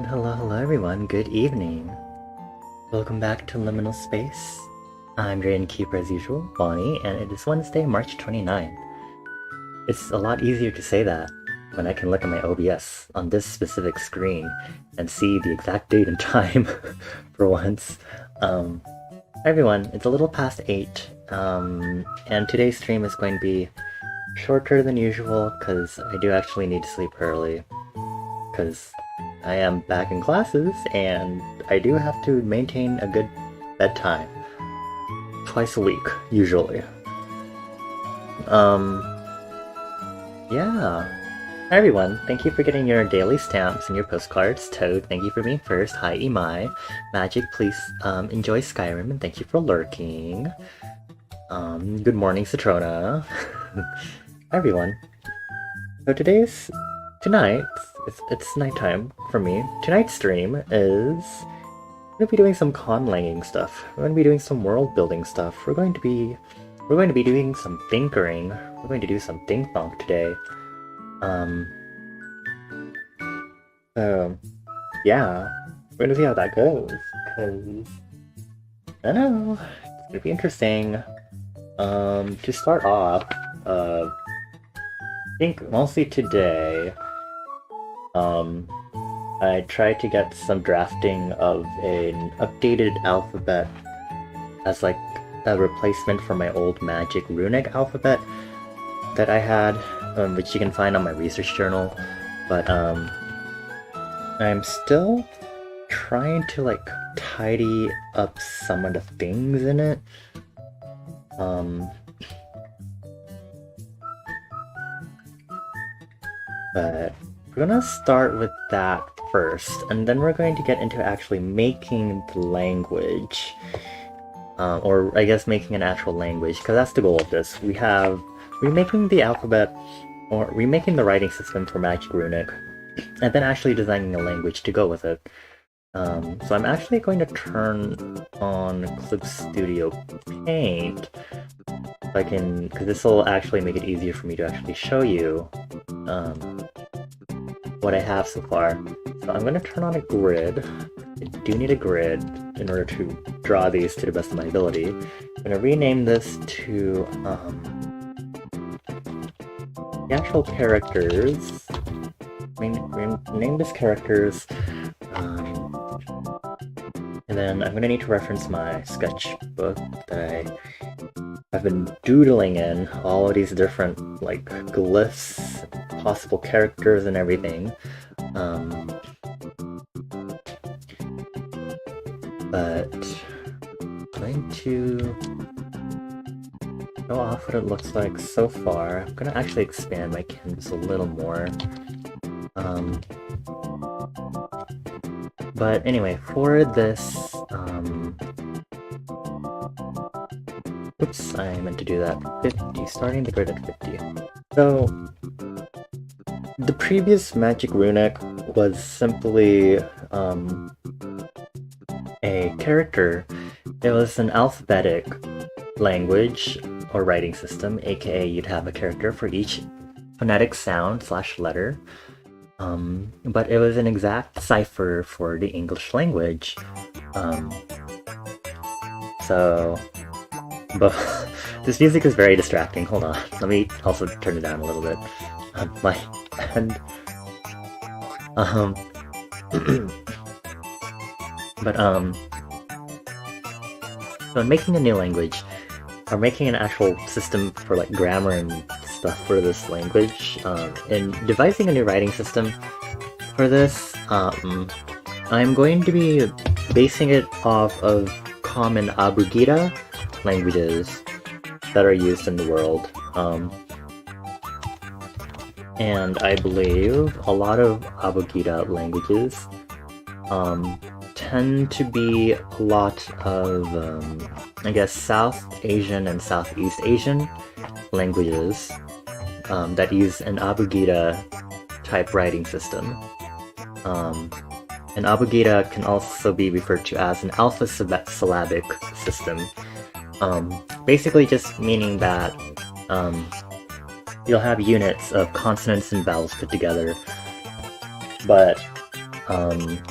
Hello everyone, good evening. Welcome back to Liminal Space. I'm your innkeeper as usual, Bonnie, and it is Wednesday, March 29th. It's a lot easier to say that when I can look at my OBS on this specific screen and see the exact date and time for once. Hi everyone, it's a little past 8, and today's stream is going to be shorter than usual because I do actually need to sleep early. Because I am back in classes, and I do have to maintain a good bedtime. Twice a week, usually. Yeah. Hi everyone, thank you for getting your daily stamps and your postcards. Toad, thank you for being first. Hi Imai. Magic, please enjoy Skyrim, and thank you for lurking. Good morning, Citrona. Hi everyone. So tonight, it's nighttime for me. Tonight's stream is we're gonna be doing some conlanging stuff. We're gonna be doing some world building stuff. We're going to be doing some thinkering. We're going to do some think thonk today. So yeah, we're gonna see how that goes. Cause I don't know, it's gonna be interesting. To start off, I think mostly today. I tried to get some drafting of an updated alphabet as like a replacement for my old magic runic alphabet that I had, which you can find on my research journal, but I'm still trying to like tidy up some of the things in it. But we're gonna start with that first, and then we're going to get into actually making the language. Or I guess making an actual language, because that's the goal of this. We're remaking the alphabet, or remaking the writing system for Magic Runic, and then actually designing a language to go with it. So I'm actually going to turn on Clip Studio Paint, because this will actually make it easier for me to actually show you what I have so far. So I'm going to turn on a grid. I do need a grid in order to draw these to the best of my ability. I'm going to rename this to the actual characters. Name this characters. And then I'm going to need to reference my sketchbook that I've been doodling in all of these different like glyphs, possible characters and everything. But I'm going to show off what it looks like so far. I'm going to actually expand my canvas a little more. But anyway, for this, oops, I meant to do that. 50, starting the grid at 50. So, the previous Magic Runic was simply a character. It was an alphabetic language or writing system, aka you'd have a character for each phonetic sound / letter. But it was an exact cipher for the English language. But this music is very distracting. Hold on, let me also turn it down a little bit. So in making a new language, or making an actual system for like grammar and stuff for this language, and devising a new writing system for this, I'm going to be basing it off of common Abugida languages that are used in the world. And I believe a lot of Abugida languages tend to be a lot of, I guess, South Asian and Southeast Asian languages that use an Abugida type writing system. An Abugida can also be referred to as an alpha-syllabic system. Basically just meaning that you'll have units of consonants and vowels put together, but the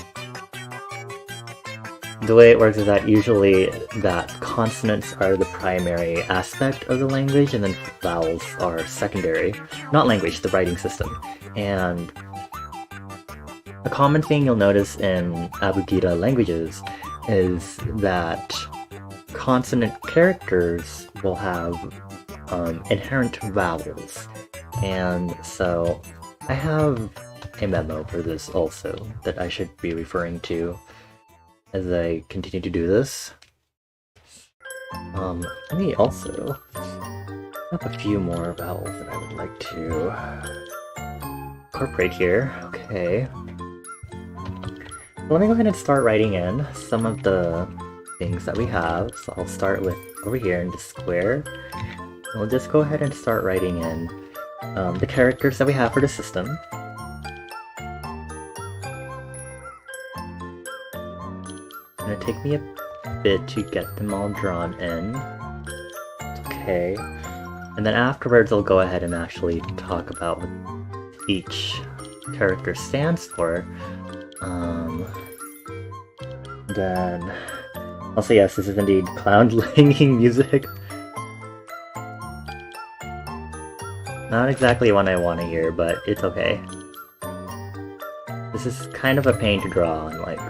way it works is that usually that consonants are the primary aspect of the language and then vowels are secondary. Not language, the writing system. And a common thing you'll notice in Abugida languages is that consonant characters will have inherent vowels. And so I have a memo for this also that I should be referring to as I continue to do this. Let me also have a few more vowels that I would like to incorporate here. Okay. Let me go ahead and start writing in some of the things that we have. So I'll start with over here in the square. We'll just go ahead and start writing in the characters that we have for the system. It's gonna take me a bit to get them all drawn in. Okay. And then afterwards I'll go ahead and actually talk about what each character stands for. Then also yes, this is indeed Conlanging music. Not exactly one I want to hear, but it's okay. This is kind of a pain to draw on, like,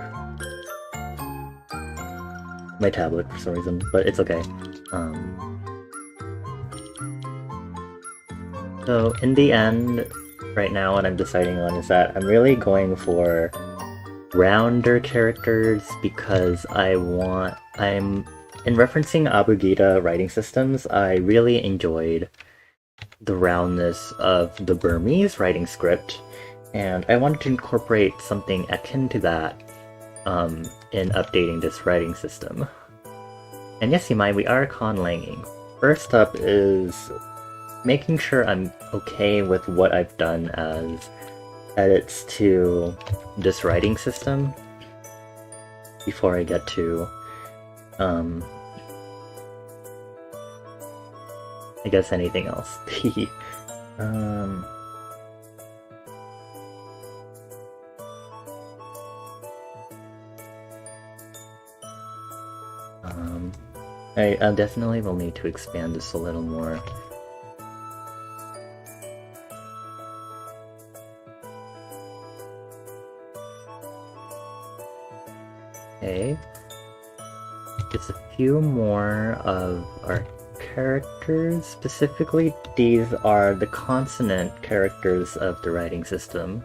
my tablet for some reason, but it's okay. So in the end, right now what I'm deciding on is that I'm really going for rounder characters because in referencing Abugida writing systems, I really enjoyed the roundness of the Burmese writing script, and I wanted to incorporate something akin to that in updating this writing system. And yes, you mind, we are conlanging. First up is making sure I'm okay with what I've done as edits to this writing system before I get to I guess anything else. I definitely will need to expand this a little more. Okay. Just a few more of our characters. Specifically, these are the consonant characters of the writing system.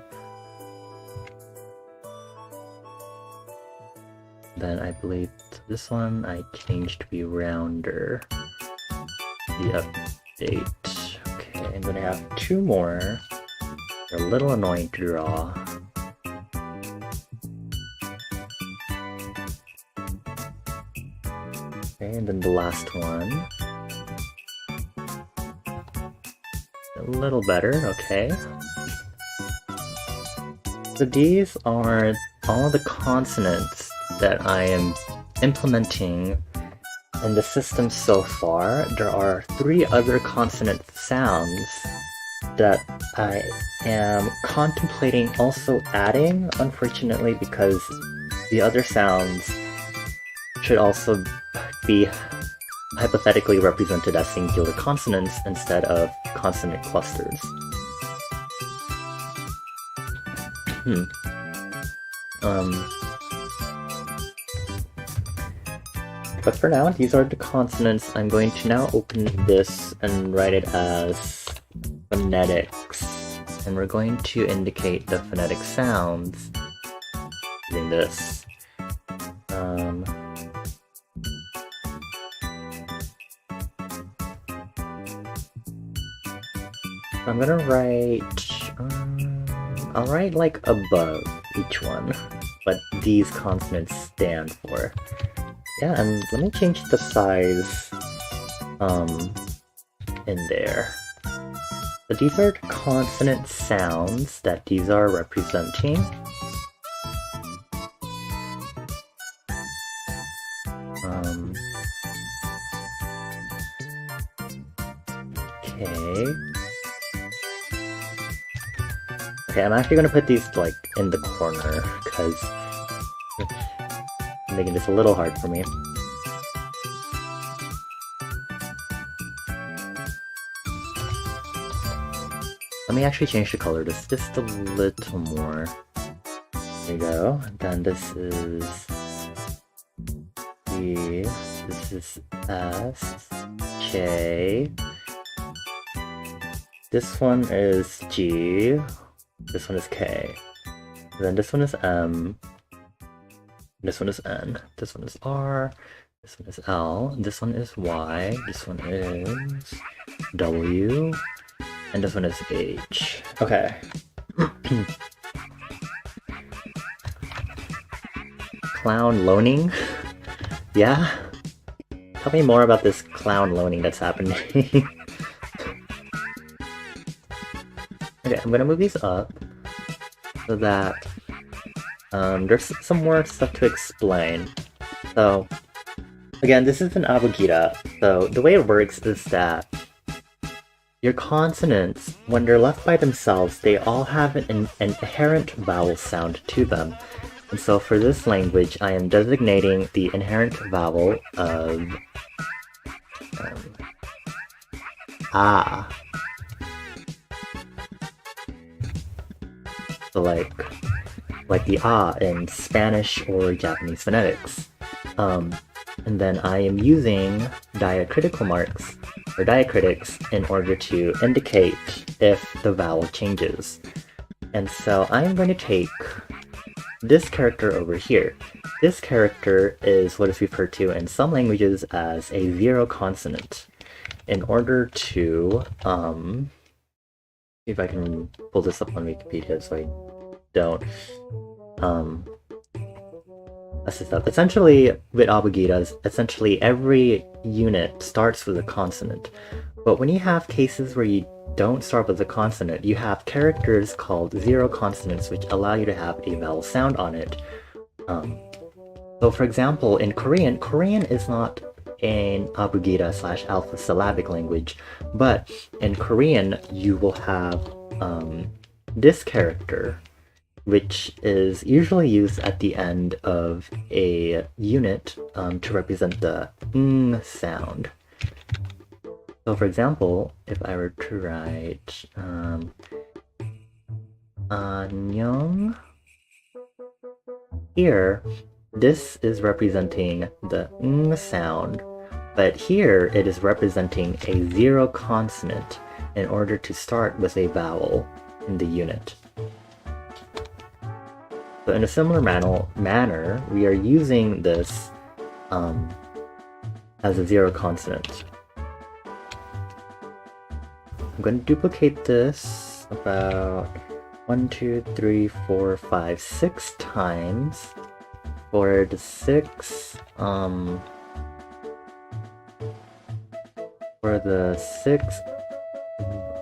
Then I believe this one I changed to be rounder. The update. Okay, I'm gonna have two more. They're a little annoying to draw. Okay, and then the last one. A little better, okay. So these are all the consonants that I am implementing in the system so far. There are 3 other consonant sounds that I am contemplating also adding, unfortunately, because the other sounds should also be hypothetically represented as singular consonants instead of consonant clusters. But for now, these are the consonants. I'm going to now open this and write it as phonetics. And we're going to indicate the phonetic sounds using this. I'm gonna write, I'll write like above each one, but these consonants stand for. Yeah, and let me change the size in there. But these are consonant sounds that these are representing. Okay. Okay, I'm actually gonna put these like in the corner because I'm making this a little hard for me. Let me actually change the color just a little more. There you go. Then this is E, this is S, K. This one is G, this one is K. Then this one is M, this one is N, this one is R, this one is L, this one is Y, this one is W, and this one is H. Okay. Clown loaning? Yeah? Tell me more about this clown loaning that's happening. Okay, I'm gonna move these up so that there's some more stuff to explain. So, again, this is an abugida. So the way it works is that your consonants, when they're left by themselves, they all have an inherent vowel sound to them. And so for this language, I am designating the inherent vowel of ah. So like the ah in Spanish or Japanese phonetics. And then I am using diacritical marks or diacritics in order to indicate if the vowel changes. And so I'm going to take this character over here. This character is what is referred to in some languages as a zero consonant. In order to, see if I can pull this up on Wikipedia so I don't mess this up. Essentially, with abugidas, essentially every unit starts with a consonant. But when you have cases where you don't start with a consonant, you have characters called zero consonants which allow you to have a vowel sound on it. So for example, in Korean, Korean is not an abugida / alpha syllabic language, but in Korean you will have this character, which is usually used at the end of a unit to represent the ng sound. So for example, if I were to write 안녕, here, this is representing the ng sound, but here it is representing a zero consonant in order to start with a vowel in the unit. So in a similar manner, we are using this as a zero consonant. I'm going to duplicate this about 1, 2, 3, 4, 5, 6 times for the 6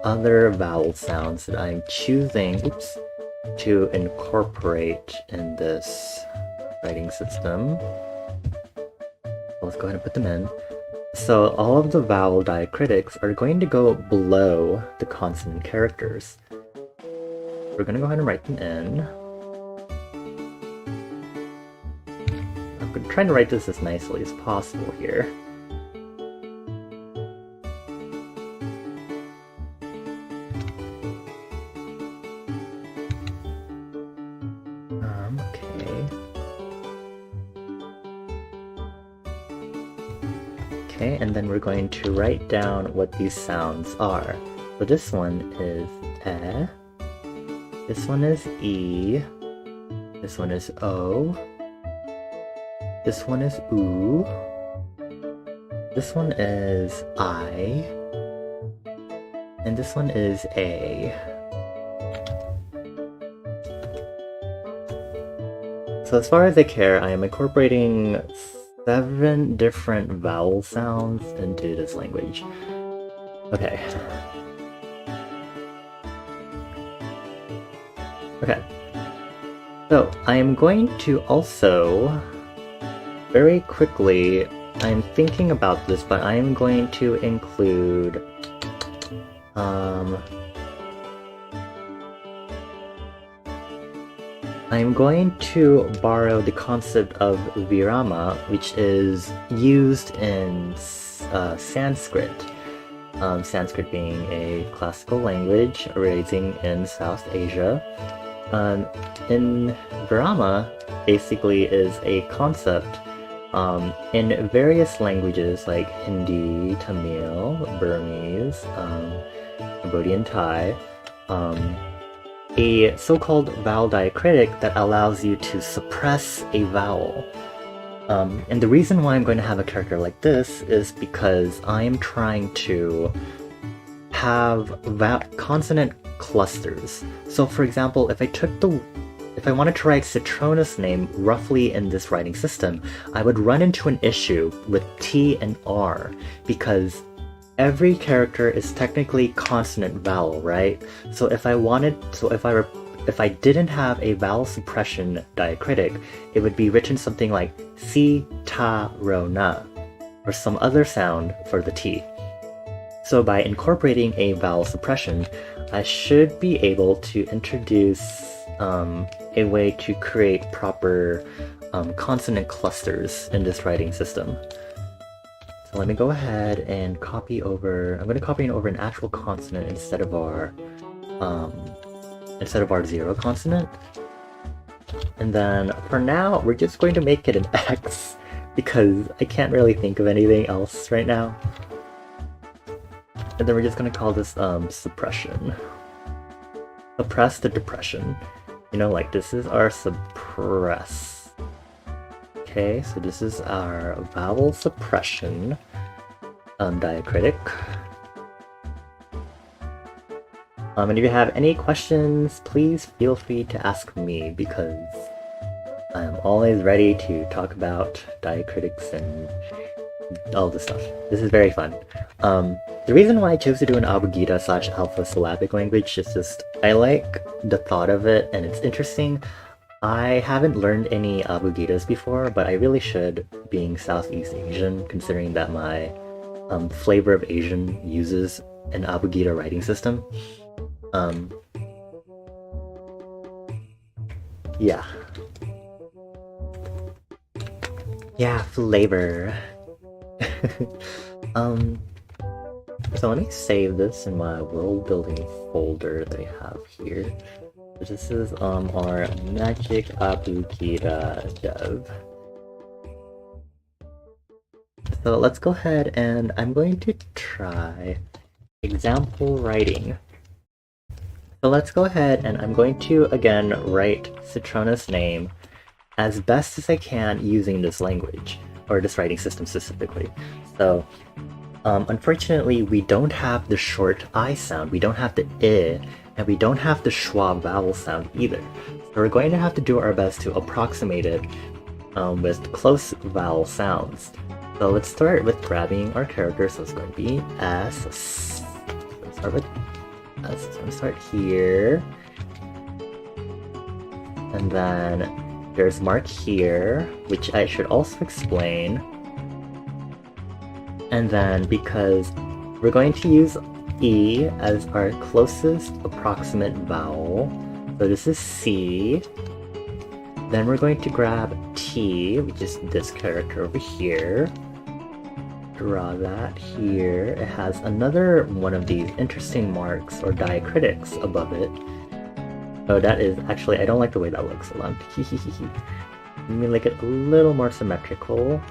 other vowel sounds that I'm choosing to incorporate in this writing system. Let's go ahead and put them in. So all of the vowel diacritics are going to go below the consonant characters. We're going to go ahead and write them in. I'm trying to write this as nicely as possible here. Okay, and then we're going to write down what these sounds are. So this one is E, this one is E, this one is O, this one is U, this one is I, and this one is A. So as far as I care, I am incorporating 7 different vowel sounds into this language. Okay. Okay. So I am going to also very quickly, I'm thinking about this, but I am going to include I'm going to borrow the concept of virama, which is used in Sanskrit. Sanskrit being a classical language originating in South Asia. In virama, basically is a concept in various languages like Hindi, Tamil, Burmese, Cambodian Thai, a so-called vowel diacritic that allows you to suppress a vowel. And the reason why I'm going to have a character like this is because I'm trying to have consonant clusters. So for example, if I wanted to write Citrona's name roughly in this writing system, I would run into an issue with T and R because every character is technically consonant vowel, right? So if I didn't have a vowel suppression diacritic, it would be written something like si, ta, ro, na, or some other sound for the T. So by incorporating a vowel suppression, I should be able to introduce a way to create proper consonant clusters in this writing system. So let me go ahead and copy over. I'm going to copy over an actual consonant instead of our zero consonant. And then for now, we're just going to make it an X because I can't really think of anything else right now. And then we're just going to call this suppression. Suppress the depression. You know, like this is our suppress. Okay, so this is our vowel suppression diacritic. And if you have any questions, please feel free to ask me because I'm always ready to talk about diacritics and all this stuff. This is very fun. The reason why I chose to do an Abugida / alpha syllabic language is just I like the thought of it and it's interesting. I haven't learned any Abugidas before, but I really should, being Southeast Asian, considering that my flavor of Asian uses an Abugida writing system. Yeah. Yeah, flavor. So let me save this in my world building folder that I have here. This is our magic Abugida dev. So let's go ahead and I'm going to try example writing. So let's go ahead and I'm going to again write Citrona's name as best as I can using this language, or this writing system specifically. So unfortunately we don't have the short I sound, we don't have the I, and we don't have the schwa vowel sound either. So we're going to have to do our best to approximate it with close vowel sounds. So let's start with grabbing our character, so it's going to be S. Let's start with S. So I'm going to start here. And then there's mark here, which I should also explain. And then because we're going to use E as our closest approximate vowel, so this is C. Then we're going to grab T, which is this character over here. Draw that here. It has another one of these interesting marks or diacritics above it. Oh, that is actually, I don't like the way that looks. Hold on. Let me make it a little more symmetrical.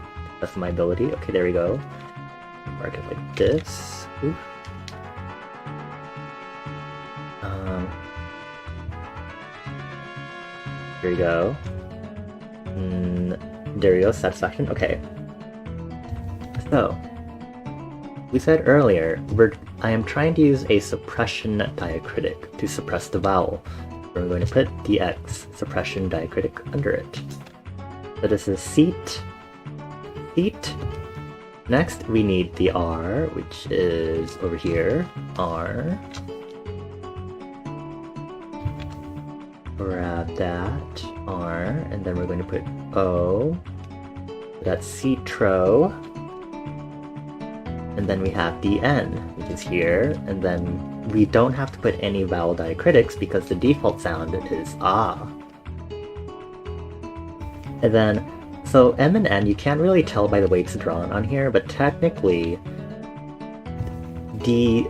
That's my ability. Okay, there we go. Mark it like this. Oof. Here we go. There we go, satisfaction. Okay. So, we said earlier, I am trying to use a suppression diacritic to suppress the vowel. We're going to put the X suppression diacritic under it. So this is seat, seat. Next, we need the R, which is over here. R. Grab that R, and then we're going to put O. That's citro. And then we have the N, which is here, and then we don't have to put any vowel diacritics because the default sound is ah. And then, so M and N, you can't really tell by the way it's drawn on here, but technically, the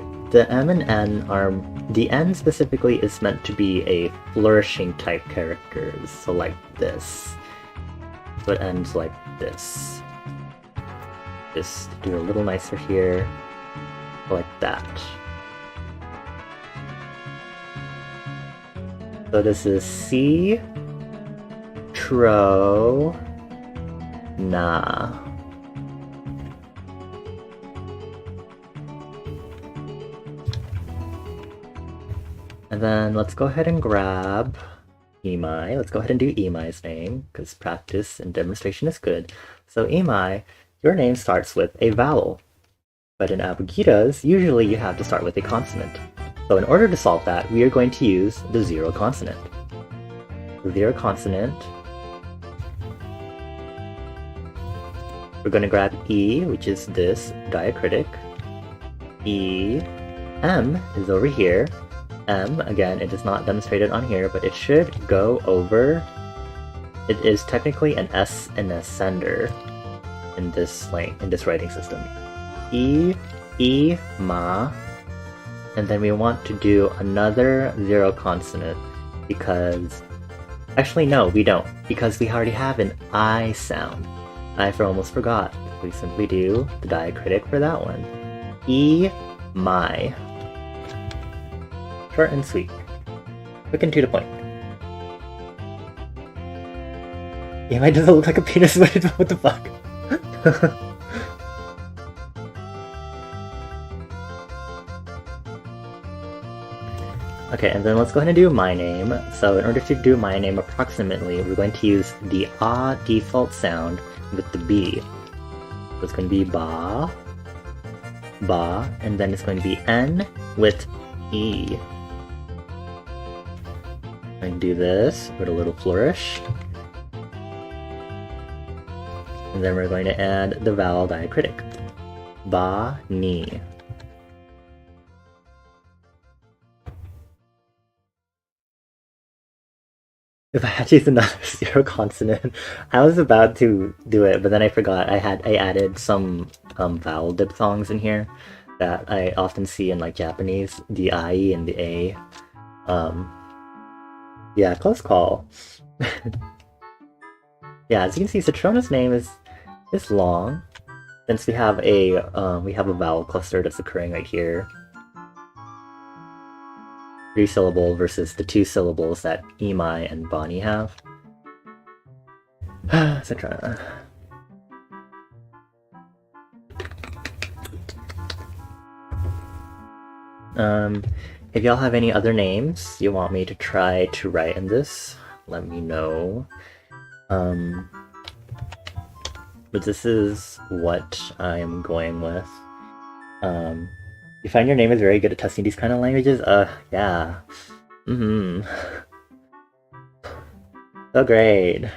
M and N are, the N specifically is meant to be a flourishing type characters, so like this. So it ends like this. Just do a little nicer here, like that. So this is C, Tro, Na. And then let's go ahead and grab Imai. Let's go ahead and do Imai's name, because practice and demonstration is good. So Imai, your name starts with a vowel. But in Abugidas, usually you have to start with a consonant. So in order to solve that, we are going to use the zero consonant. The zero consonant. We're going to grab E, which is this diacritic. E. M is over here. M, again, it is not demonstrated on here, but it should go over. It is technically an S and a sender in this writing system. E, E, Ma, and then we want to do another zero consonant because, actually no, we don't, because we already have an I sound. I almost forgot. We simply do the diacritic for that one. E, my. Short and sweet. Quick and to the point. Yeah, mine doesn't look like a penis, what the fuck? Okay, and then let's go ahead and do my name. So in order to do my name approximately, we're going to use the ah default sound with the B. So it's going to be ba, ba, and then it's going to be N with E. I'm going to do this with a little flourish. And then we're going to add the vowel diacritic. Ba, ni. If I had to use another zero consonant, I was about to do it, but then I forgot. I added some vowel diphthongs in here that I often see in like Japanese, the I and the A. Yeah, close call. Yeah, as you can see, Citrona's name is long, since we have a vowel cluster that's occurring right here. 3-syllable versus the 2 syllables that Imai and Bonnie have. Citrona. If y'all have any other names you want me to try to write in this, let me know. But this is what I'm going with. You find your name is very good at testing these kind of languages? Yeah. So great.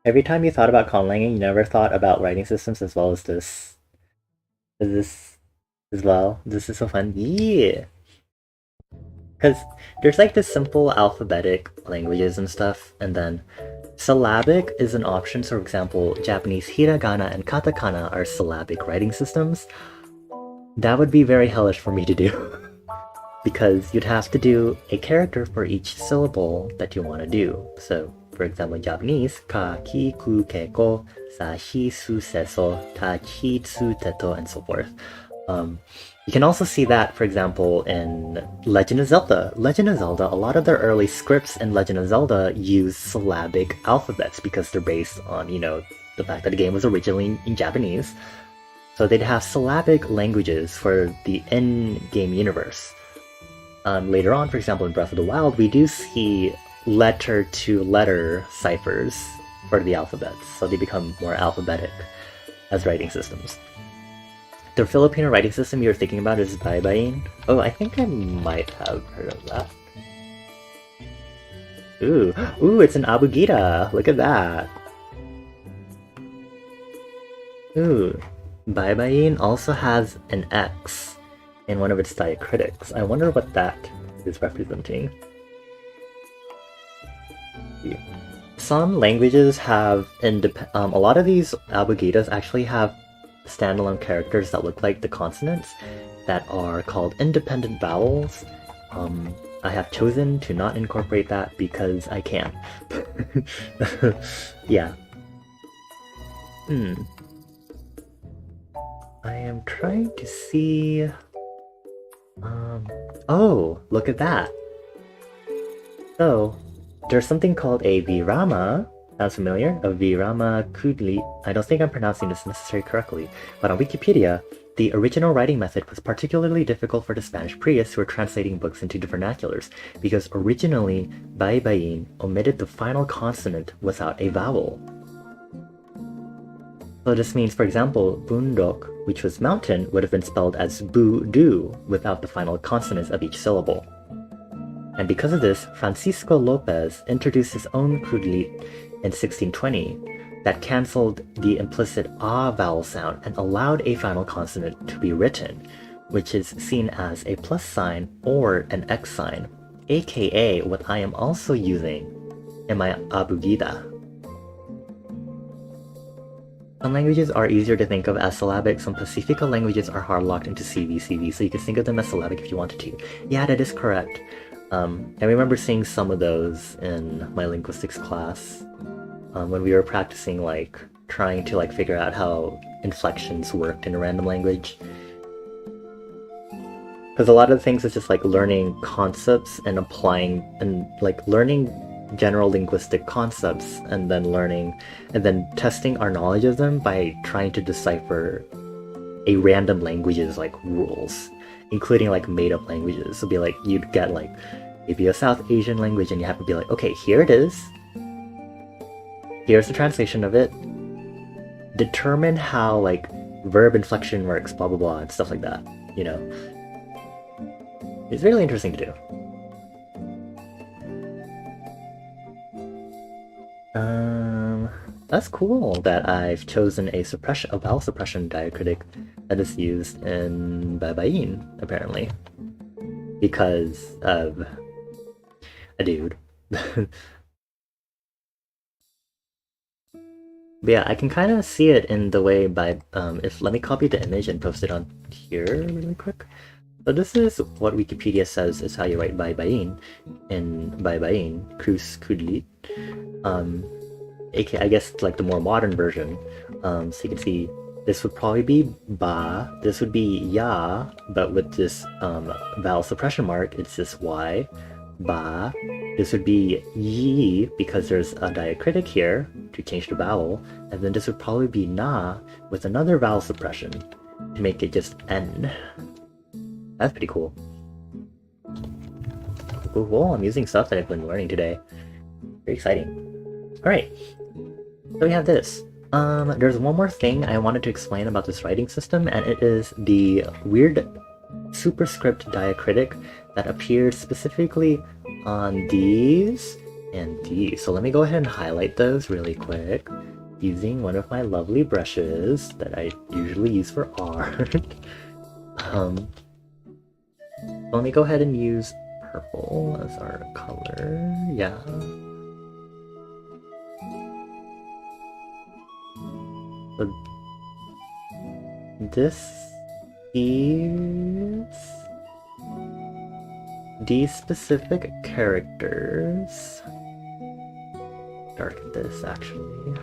Every time you thought about conlanging, you never thought about writing systems as well as this. This as well. This is so fun. Yeah. Because there's like this simple alphabetic languages and stuff, and then syllabic is an option. So for example, Japanese hiragana and katakana are syllabic writing systems. That would be very hellish for me to do. Because you'd have to do a character for each syllable that you want to do. So, for example, in Japanese, ka, ki, ku, ke, ko, sa, hi, su, se, so, ta, chi, tsu, teto, and so forth. You can also see that, for example, in Legend of Zelda. Legend of Zelda, a lot of their early scripts in Legend of Zelda use syllabic alphabets because they're based on, you know, the fact that the game was originally in Japanese. So they'd have syllabic languages for the in-game universe. Later on, for example, in Breath of the Wild, we do see letter-to-letter ciphers for the alphabets, so they become more alphabetic as writing systems. The Filipino writing system you're thinking about is Baybayin. Oh, I think I might have heard of that. Ooh, it's an abugida! Look at that! Ooh. Baybayin also has an X in one of its diacritics. I wonder what that is representing. some languages have a lot of these abugidas actually have standalone characters that look like the consonants that are called independent vowels. I have chosen to not incorporate that because I can. Yeah. I am trying to see... oh, look at that! So, there's something called a virama. Sounds familiar? A virama kudli. I don't think I'm pronouncing this necessarily correctly, but on Wikipedia, the original writing method was particularly difficult for the Spanish priests who were translating books into the vernaculars, because originally Baybayin omitted the final consonant without a vowel. So this means, for example, bundok, which was mountain, would have been spelled as bu-du without the final consonants of each syllable. And because of this, Francisco Lopez introduced his own kudlit in 1620 that cancelled the implicit ah vowel sound and allowed a final consonant to be written, which is seen as a plus sign or an X sign, aka what I am also using in my abugida. Some languages are easier to think of as syllabic, some Pacifica languages are hard-locked into CV, so you can think of them as syllabic if you wanted to. Yeah, that is correct. I remember seeing some of those in my linguistics class when we were practicing, like, trying to, like, figure out how inflections worked in a random language. Because a lot of the things is just, like, learning concepts and applying, and, like, learning general linguistic concepts and then testing our knowledge of them by trying to decipher a random language's like rules, including like made-up languages. So be like, you'd get like maybe a South Asian language and you have to be like, okay, here it is, here's the translation of it, determine how like verb inflection works, blah blah blah, and stuff like that, you know. It's really interesting to do. That's cool that I've chosen a vowel suppression diacritic that is used in Babayin, apparently. Because of a dude. But yeah, I can kind of see it in the way by, let me copy the image and post it on here really quick. So this is what Wikipedia says is how you write Baybayin in Baybayin, Cruz Kudlit. I guess like the more modern version. So you can see this would probably be ba, this would be ya, but with this vowel suppression mark, it's this y, ba. This would be yi because there's a diacritic here to change the vowel, and then this would probably be na with another vowel suppression to make it just n. That's pretty cool. Cool. I'm using stuff that I've been learning today. Very exciting. Alright, so we have this. There's one more thing I wanted to explain about this writing system, and it is the weird superscript diacritic that appears specifically on these and these. So let me go ahead and highlight those really quick using one of my lovely brushes that I usually use for art. Let me go ahead and use purple as our color. Yeah. So this is these specific characters. Darken this actually.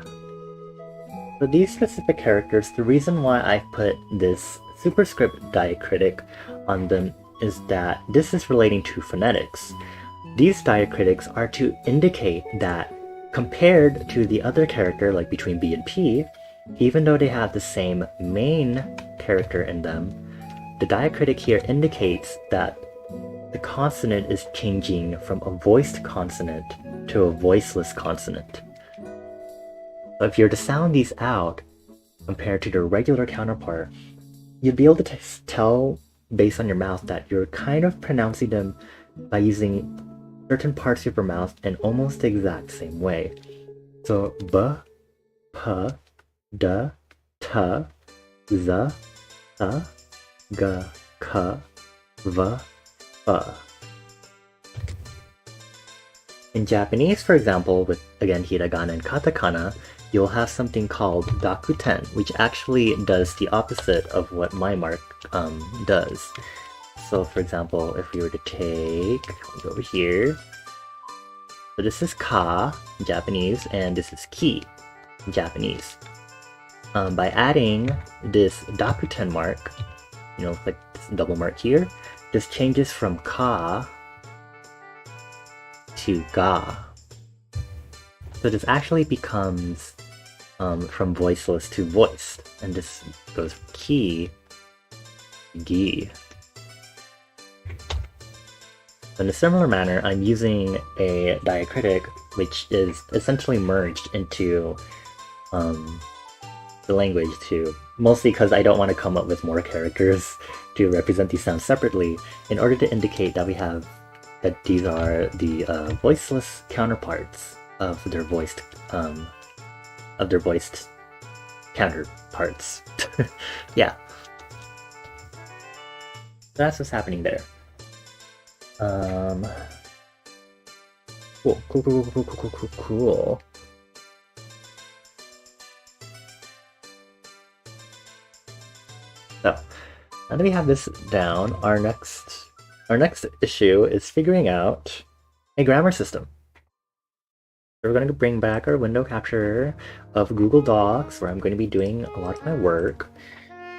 So these specific characters, the reason why I put this superscript diacritic on them is that this is relating to phonetics. These diacritics are to indicate that compared to the other character, like between B and P, even though they have the same main character in them, the diacritic here indicates that the consonant is changing from a voiced consonant to a voiceless consonant. So if you're to sound these out compared to their regular counterpart, you'd be able to tell based on your mouth that you're kind of pronouncing them by using certain parts of your mouth in almost the exact same way. So b, p, d, t, z, t, g, k, v, f. In Japanese, for example, with again hiragana and katakana, you'll have something called dakuten, which actually does the opposite of what my mark does. So for example, if we were to take, go over here, so this is ka in Japanese, and this is ki in Japanese. By adding this dakuten mark, like this double mark here, this changes from ka to ga. So this actually becomes from voiceless to voiced, and this goes from ki to gi. In a similar manner, I'm using a diacritic which is essentially merged into the language too, mostly because I don't want to come up with more characters to represent these sounds separately, in order to indicate that that these are the voiceless counterparts of their voiced counterparts. Yeah, that's what's happening there. Cool. So, now that we have this down, our next issue is figuring out a grammar system. So we're going to bring back our window capture of Google Docs, where I'm going to be doing a lot of my work.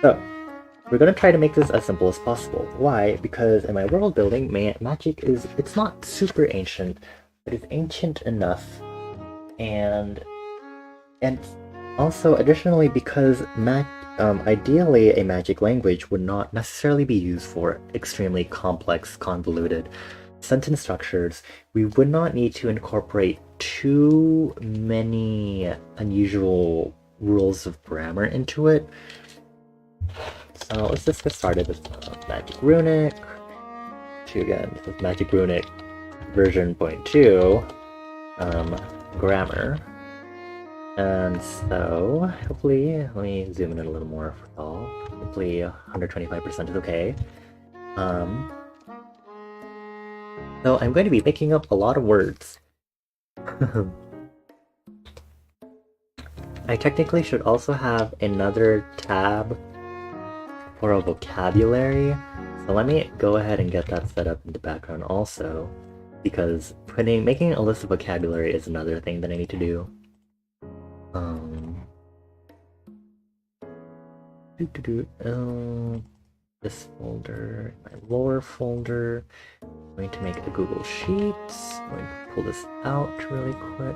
So, we're going to try to make this as simple as possible. Why? Because in my world building, magic it's not super ancient, but it's ancient enough. And also, additionally, because ideally a magic language would not necessarily be used for extremely complex, convoluted sentence structures, we would not need to incorporate too many unusual rules of grammar into it. So let's just get started with Magic Runic. Again, with Magic Runic version 0.2 grammar. And so hopefully, let me zoom in a little more for y'all. Hopefully 125% is okay. So I'm going to be picking up a lot of words. I technically should also have another tab for a vocabulary, so let me go ahead and get that set up in the background also, because making a list of vocabulary is another thing that I need to do. This folder, my lower folder. I'm going to make a Google Sheets. I'm going to pull this out really quick.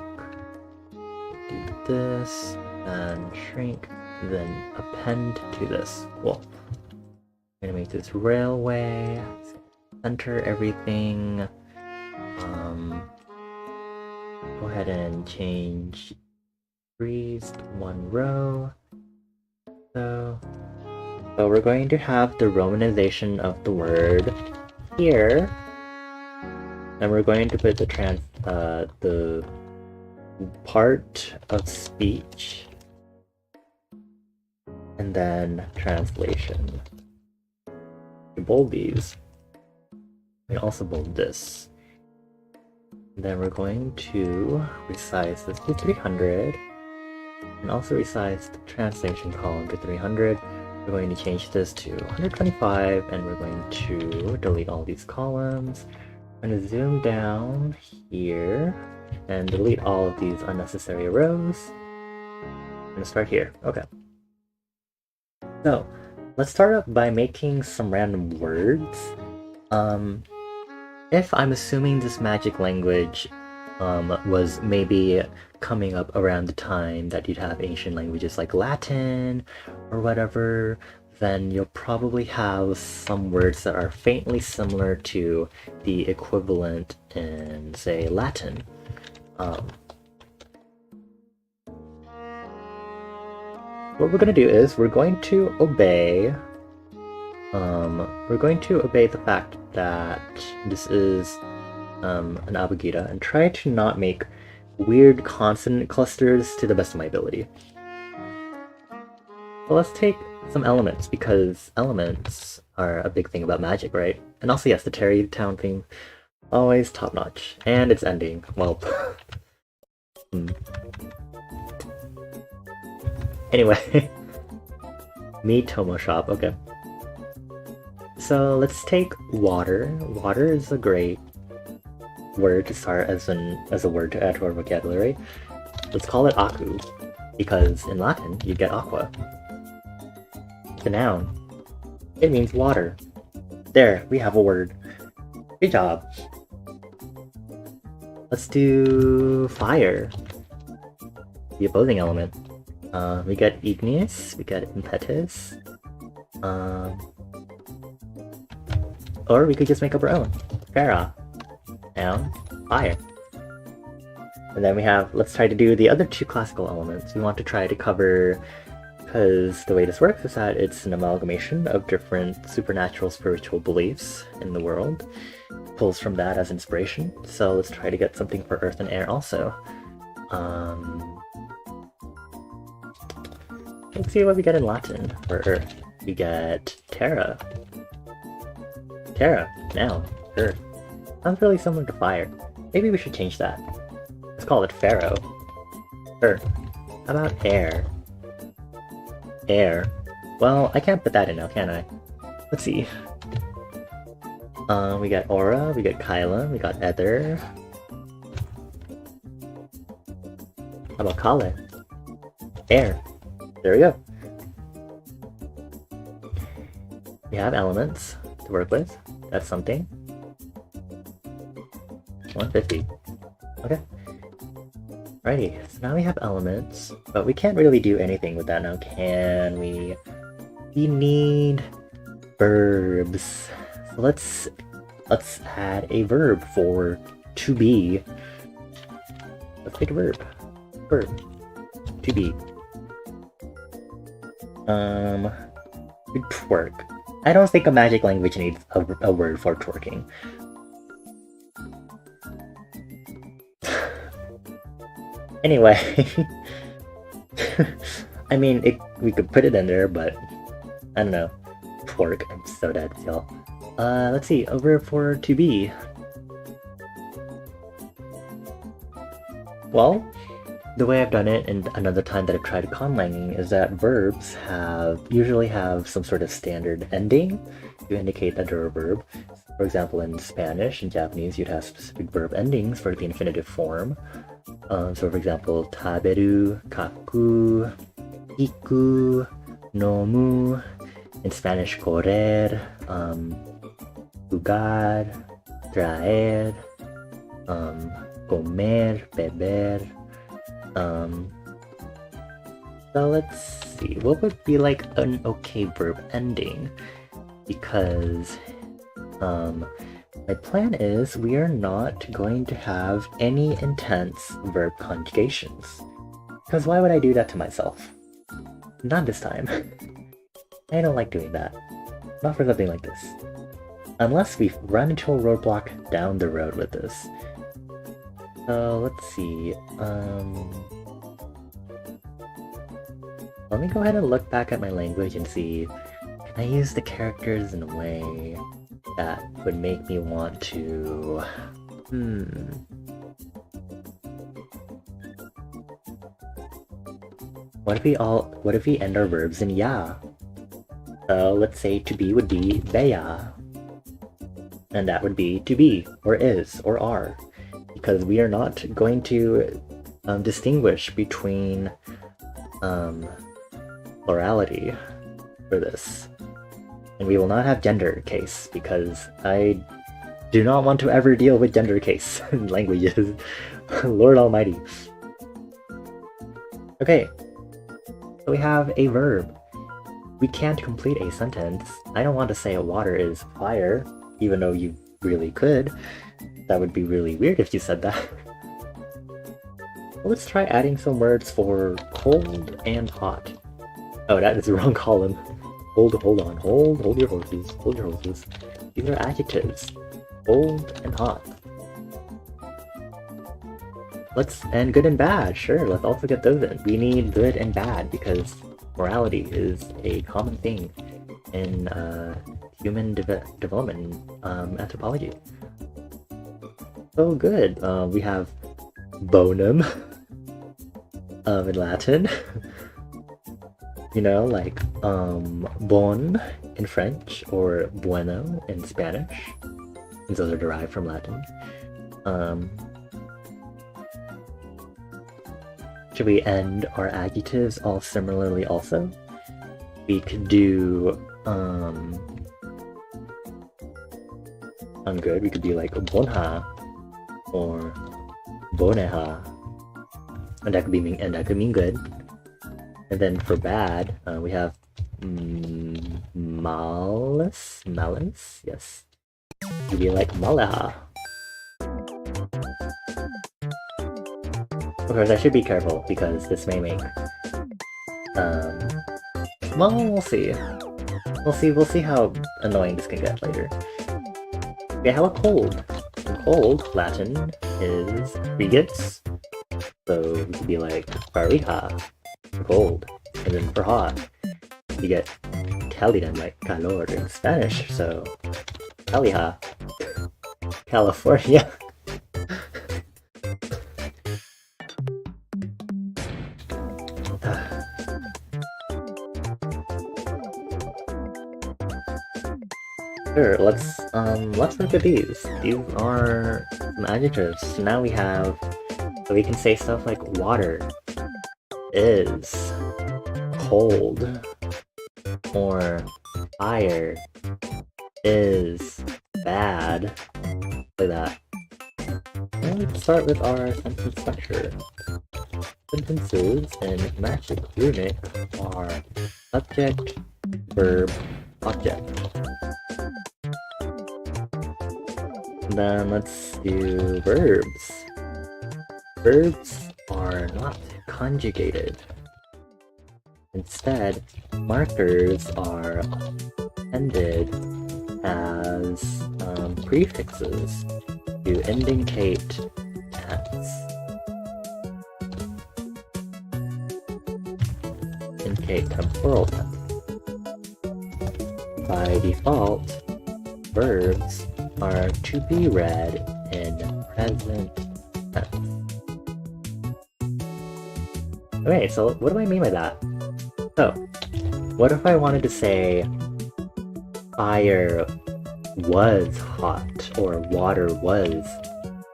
Do this, and shrink, then append to this. Cool. I'm gonna make this railway. Center everything. Go ahead and change trees to 1 row. So we're going to have the romanization of the word here, and we're going to put the part of speech, and then translation. You bold these. We also bold this. And then we're going to resize this to 300, and also resize the translation column to 300. We're going to change this to 125, and we're going to delete all these columns. I'm going to zoom down here and delete all of these unnecessary rows. I'm going to start here. Okay. So let's start up by making some random words. If I'm assuming this magic language was maybe coming up around the time that you'd have ancient languages like Latin or whatever, then you'll probably have some words that are faintly similar to the equivalent in, say, Latin. What we're going to do is we're going to obey the fact that this is an abugida, and try to not make weird consonant clusters to the best of my ability. So let's take some elements, because elements are a big thing about magic, right? And also, yes, the Terry Town theme. Always top notch. And it's ending. Well. Anyway. Me Tomo shop, okay. So let's take water. Water is a great word to start as a word to add to our vocabulary. Let's call it aku, because in Latin you get aqua. The noun. It means water. There, we have a word. Good job. Let's do fire. The opposing element. We got igneous, we got impetus. Or we could just make up our own. Fera. Noun. Fire. And then we have, let's try to do the other two classical elements. We want to try to cover, because the way this works is that it's an amalgamation of different supernatural spiritual beliefs in the world. Pulls from that as inspiration. So let's try to get something for earth and air also. Let's see what we get in Latin for earth. We get terra. Terra, noun, earth. Sounds really similar to fire. Maybe we should change that. Let's call it pharaoh. Earth. How about air? Air. Well, I can't put that in now, can I? Let's see. We got aura, we got Kyla, we got ether. How about Kale? Air. There we go. We have elements to work with. That's something. 150. Okay. Righty, so now we have elements, but we can't really do anything with that now, can we? We need verbs. So let's add a verb for to be. Let's pick a verb. Verb. To be. Twerk. I don't think a magic language needs a word for twerking. Anyway, I mean, we could put it in there, but I don't know. Twerk. I'm so dead, y'all. Let's see. A verb for to be. Well, the way I've done it, and another time that I've tried conlanging, is that verbs usually have some sort of standard ending to indicate that they're a verb. For example, in Spanish and Japanese, you'd have specific verb endings for the infinitive form. So for example, taberu, kaku, iku, nomu. In Spanish, correr, jugar, traer, comer, beber. So let's see, what would be like an okay verb ending? Because my plan is we are not going to have any intense verb conjugations. Because why would I do that to myself? Not this time. I don't like doing that. Not for something like this. Unless we run into a roadblock down the road with this. So let's see. Let me go ahead and look back at my language and see, can I use the characters in a way that would make me want to... What if we end our verbs in ya? So let's say to be would be beya. And that would be to be, or is, or are. Because we are not going to distinguish between plurality for this. And we will not have gender case, because I do not want to ever deal with gender case in languages. Lord almighty. Okay, so we have a verb. We can't complete a sentence. I don't want to say water is fire, even though you really could. That would be really weird if you said that. Let's try adding some words for cold and hot. Oh, that is the wrong column. Hold on. Hold your horses. Hold your horses. These are adjectives. Cold and hot. And good and bad. Sure, let's also get those in. We need good and bad because morality is a common thing in human development anthropology. So good. We have bonum in Latin. You know, like bon in French or bueno in Spanish. And those are derived from Latin. Should we end our adjectives all similarly also? We could do I'm good. We could be like bonha or boneha. And that could mean good. And then for bad, we have malus, yes. You'd be like malaha. Of course, I should be careful because this may make, well, we'll see. We'll see how annoying this can get later. Okay, how about cold? Cold, Latin, is frigates. So we could be like fariha, for cold. And then for hot, you get calidan, like calor in Spanish, so calija, California. Sure, let's look at these. These are some adjectives. So now we have, so we can say stuff like water is cold, or fire is bad. Like that. And let's start with our sentence structure. Sentences in Magic Runic are subject, verb, object. Then let's do verbs. Verbs are not conjugated. Instead, markers are appended as prefixes to indicate tense. Indicate temporal tense. By default, verbs are to be read in present tense. Okay, so what do I mean by that? So, what if I wanted to say fire was hot or water was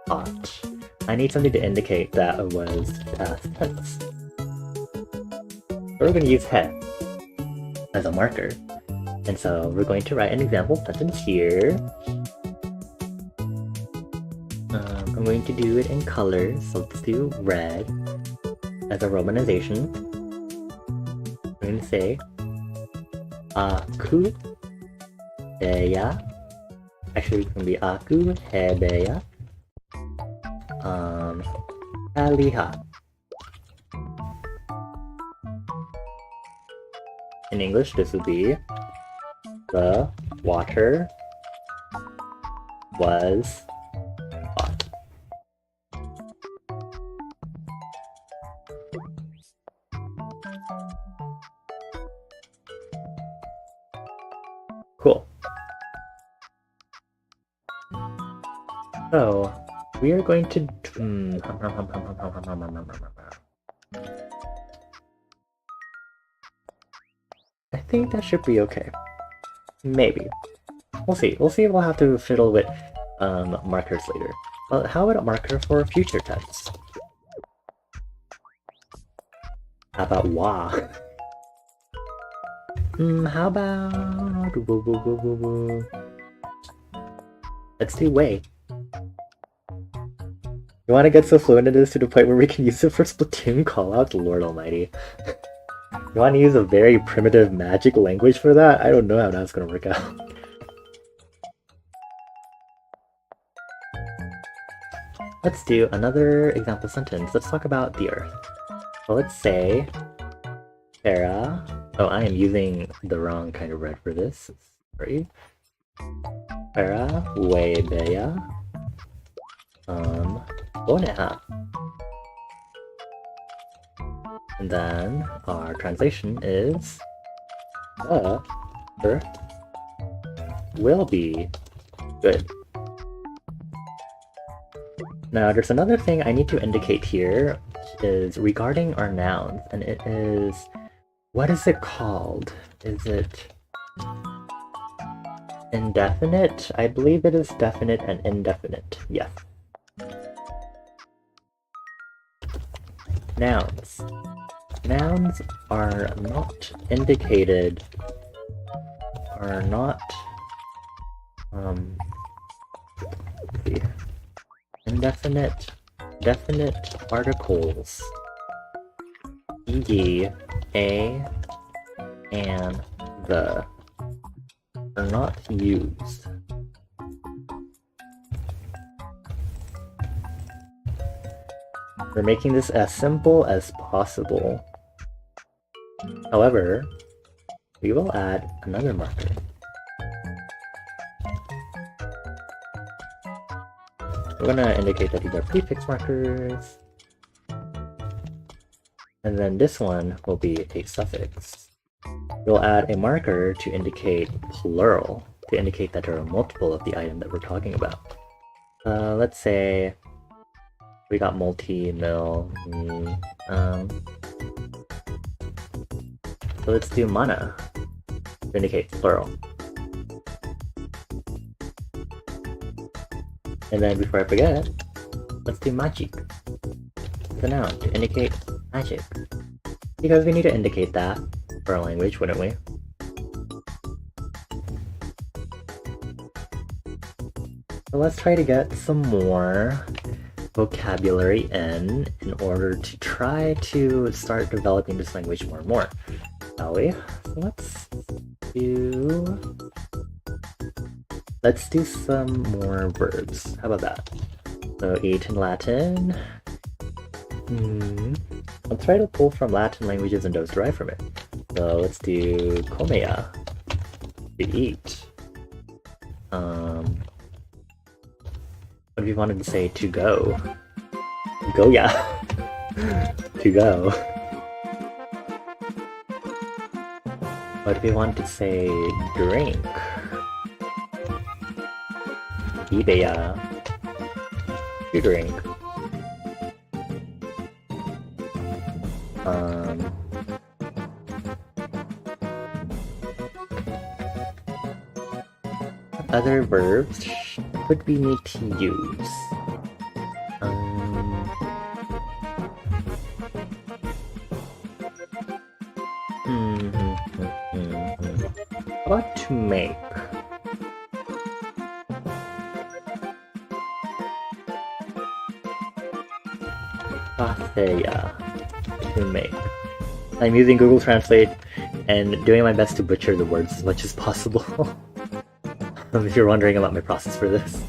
hot? I need something to indicate that it was past tense. We're going to use he as a marker. And so we're going to write an example sentence here. I'm going to do it in colors, so let's do red as a romanization. I'm going to say aku hebeya. Actually, it's going to be aku hebeya aliha. In English, this would be the water was hot. Cool. So, we are going to... I think that should be okay. Maybe. We'll see. We'll see if we'll have to fiddle with markers later. Well, how about a marker for future tense? How about wa? How about... Let's do way. You want to get so fluent in this to the point where we can use it for Splatoon callouts? Lord almighty. You want to use a very primitive magic language for that? I don't know how that's going to work out. Let's do another example sentence. Let's talk about the Earth. So let's say, Terra... Oh, I am using the wrong kind of red for this. Sorry. Terra huebeya boneha. And then our translation is the Earth will be good. Now, there's another thing I need to indicate here, which is regarding our nouns, and it is, what is it called? Is it indefinite? I believe it is definite and indefinite. Yes. Nouns. Nouns are not indicated, are not, let's see. Indefinite, definite articles, e.g., a, and the, are not used. We're making this as simple as possible. However, we will add another marker. We're gonna indicate that these are prefix markers. And then this one will be a suffix. We'll add a marker to indicate plural, to indicate that there are multiple of the item that we're talking about. Let's say we got multi-mill. So let's do mana to indicate plural. And then before I forget, let's do magic, the noun, to indicate magic. Because we need to indicate that for our language, wouldn't we? So let's try to get some more vocabulary in order to try to start developing this language more and more. Shall we? So let's do some more verbs. How about that? So eat in Latin. Let's try to pull from Latin languages and those derived from it. So let's do comea, to eat. What if you wanted to say to go? Goya. To go. What if you wanted to say drink? Ibeya. To drink. Other verbs would we need to use? How about to make? Patheya, to make. I'm using Google Translate and doing my best to butcher the words as much as possible. If you're wondering about my process for this.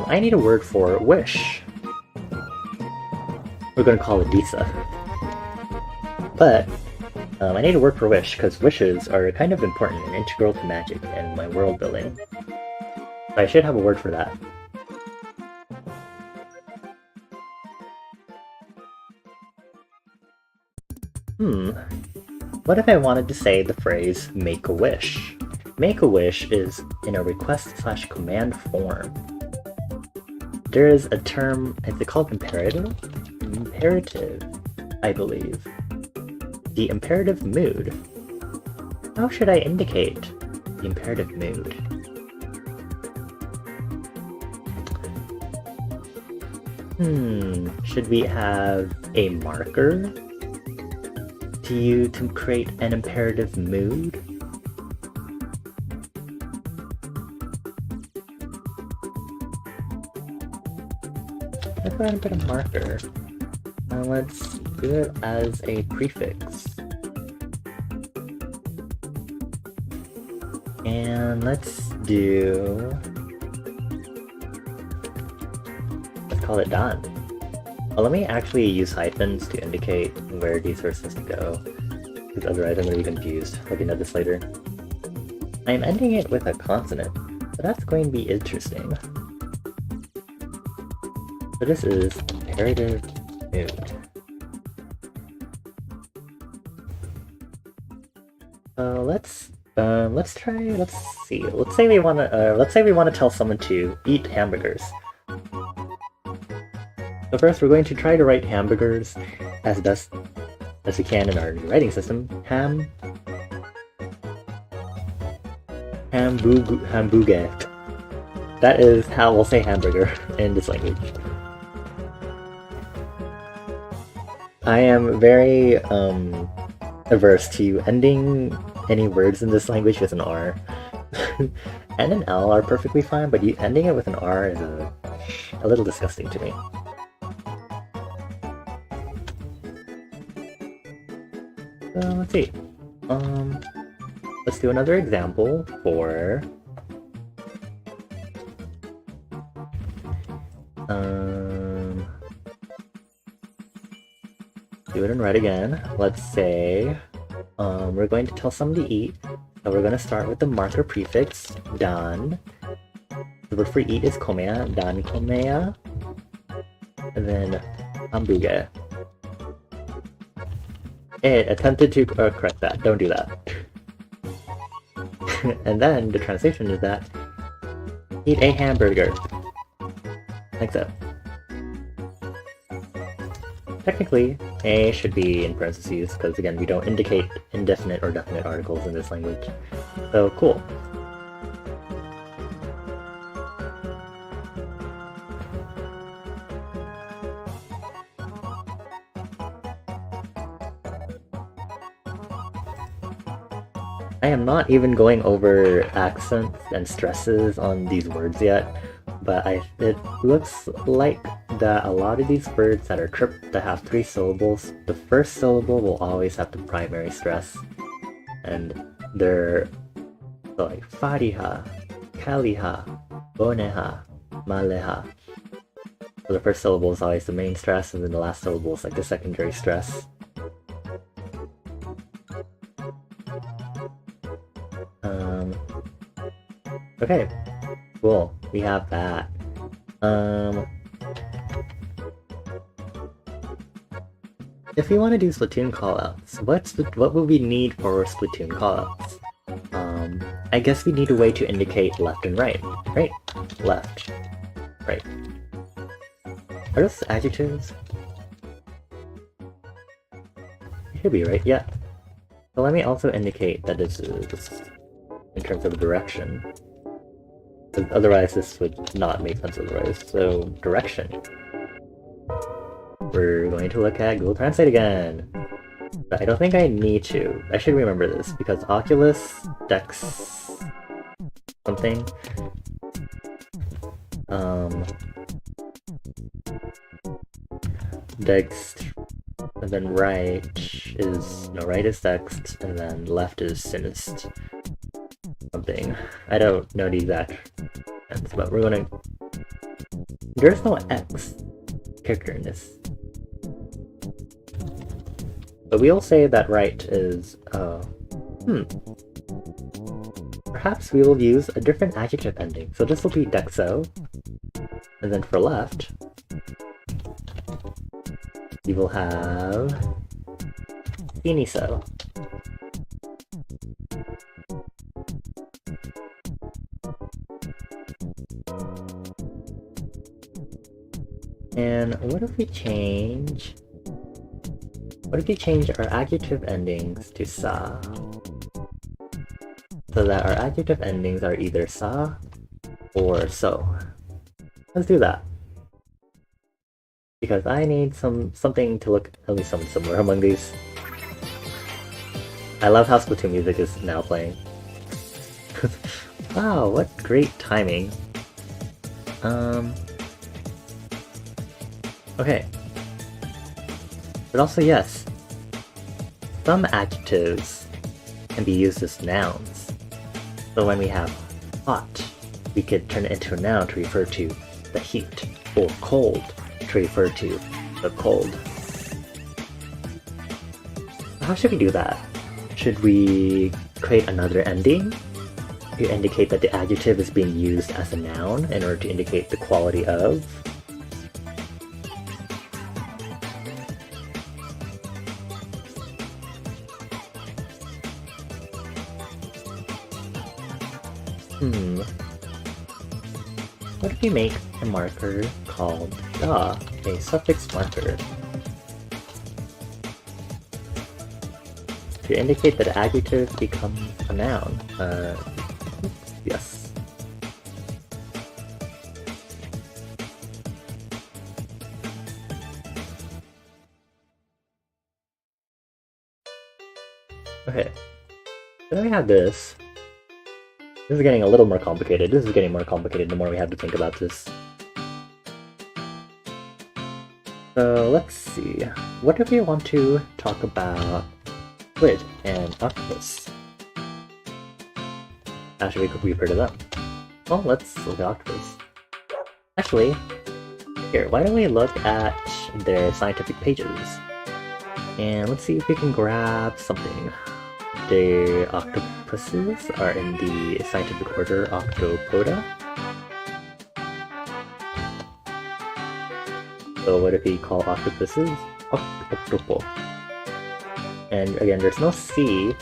I need a word for wish. We're going to call it Disa. But I need a word for wish because wishes are kind of important and integral to magic and my world building. So I should have a word for that. What if I wanted to say the phrase make a wish? Make a wish is in a request/command form. There is a term, is it called imperative? Imperative, I believe. The imperative mood. How should I indicate the imperative mood? Should we have a marker to create an imperative mood? Let's go ahead and put a marker. Let's do it as a prefix. And let's call it done. Well, let me actually use hyphens to indicate where these are supposed to go, because otherwise I'm going to be confused looking at this later. I'm ending it with a consonant, so that's going to be interesting. So this is imperative mood. So let's Let's see. Let's say we wanna tell someone to eat hamburgers. So first, we're going to try to write hamburgers as best as we can in our writing system. Hamburger. That is how we'll say hamburger in this language. I am very averse to ending any words in this language with an R. N and L are perfectly fine, but ending it with an R is a little disgusting to me. So let's see. Let's do another example for do it and write again. Let's say we're going to tell someone to eat. So we're going to start with the marker prefix dan. The word for eat is komea, dan komea, and then hamburger. It attempted to correct that. Don't do that. And then the translation is that eat a hamburger. Like so. Technically, A should be in parentheses, because again, we don't indicate indefinite or definite articles in this language. So, cool. I am not even going over accents and stresses on these words yet, but it looks like that a lot of these words that have 3 syllables, the first syllable will always have the primary stress, and they're so like fariha, kaliha, boneha, maleha. So the first syllable is always the main stress, and then the last syllable is like the secondary stress. Okay, cool. We have that. If we want to do Splatoon callouts, what would we need for Splatoon callouts? I guess we need a way to indicate left and right. Right? Left. Right. Are those adjectives? It should be, right? Yeah. So let me also indicate that this is in terms of direction. Otherwise this would not make sense otherwise. So, direction. We're going to look at Google Translate again. But I don't think I need to. I should remember this, because Oculus, Dex... something... Dex... and then right is... no, right is Dex, and then left is Sinist. Something. I don't know the exact sense, but we're gonna... There's no X character in this. But we'll say that right is, perhaps we will use a different adjective ending. So this will be dexo. And then for left, we will have finiso. And what if we change our adjective endings to sa? So that our adjective endings are either sa or so. Let's do that. Because I need something to look at least something similar among these. I love how Splatoon music is now playing. Wow, what great timing. Okay. But also, yes, some adjectives can be used as nouns. So when we have hot, we could turn it into a noun to refer to the heat, or cold to refer to the cold. How should we do that? Should we create another ending to indicate that the adjective is being used as a noun in order to indicate the quality of? What if we make a marker called da, a suffix marker, to indicate that adjective becomes a noun? Yes. Okay, so then we have this. This is getting a little more complicated. This is getting more complicated the more we have to think about this. So let's see. What if we want to talk about squid and octopus? Actually, we've heard of them. Well, let's look at octopus. Actually, here, why don't we look at their scientific pages? And let's see if we can grab something. The octopuses are in the scientific order Octopoda. So what if we call octopuses Octopo? And again, there's no C,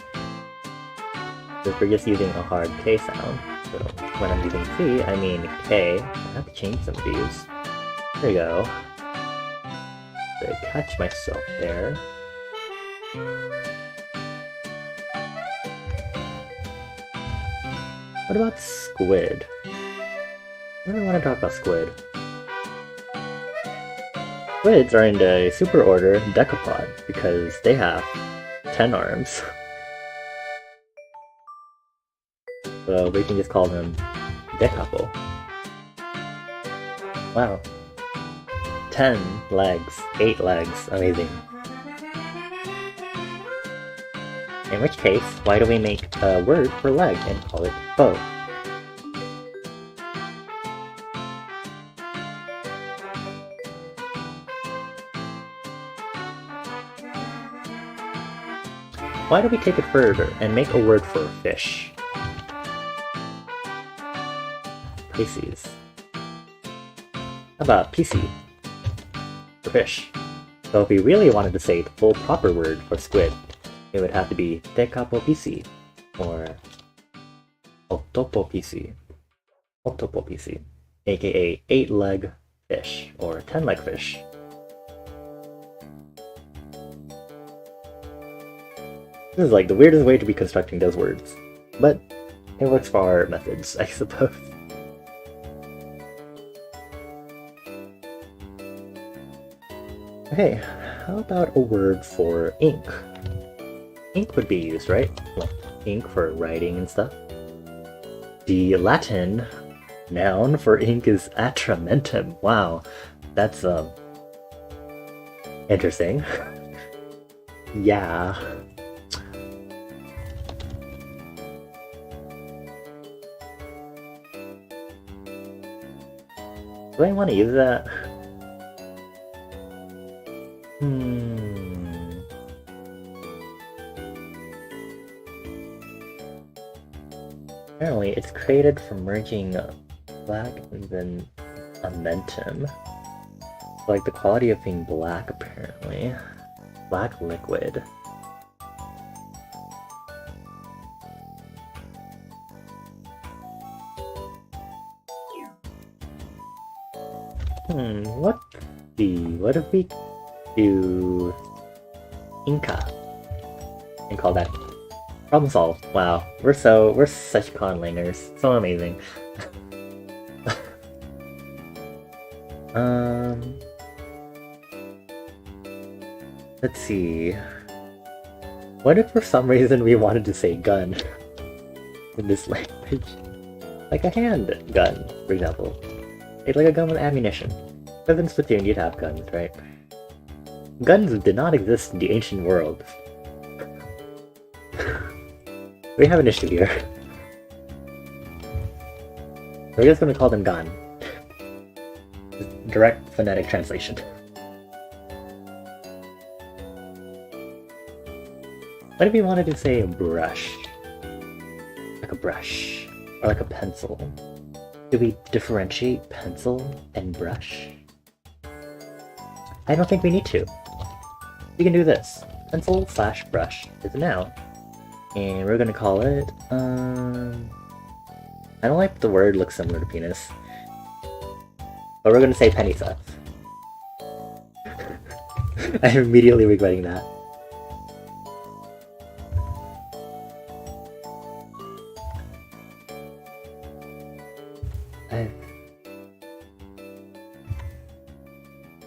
because we're just using a hard K sound. So when I'm using C, I mean K. I have to change some of these. There we go. So I catch myself there. What about squid? I don't want to talk about squid. Squids are in the superorder Decapod because they have 10 arms. So we can just call them Decapo. Wow. 10 legs, 8 legs, amazing. In which case, why do we make a word for leg and call it bow? Why do we take it further and make a word for fish? Pisces. How about PC? For fish. So if we really wanted to say the full proper word for squid, it would have to be Decapopisi, or Octopopisi, aka 8-leg fish, or 10-leg fish. This is like the weirdest way to be constructing those words, but it works for our methods, I suppose. Okay, how about a word for ink? Ink would be used, right? Like ink for writing and stuff. The Latin noun for ink is atramentum. Wow, that's interesting. Yeah. Do I want to use that? Apparently, it's created from merging black and then amentum. Like the quality of being black, apparently. Black liquid. What if we do Inca and call that problem solved? Wow, we're such conlangers, so amazing. Let's see. What if for some reason we wanted to say gun in this language? Like a hand gun, for example. Like a gun with ammunition. Because in Splatoon you'd have guns, right? Guns did not exist in the ancient world. We have an issue here. We're just gonna call them gun. Direct phonetic translation. What if we wanted to say a brush? Like a brush. Or like a pencil. Do we differentiate pencil and brush? I don't think we need to. We can do this. Pencil/brush is a noun. And we're gonna call it, I don't like the word looks similar to penis. But we're gonna say penisa. I'm immediately regretting that.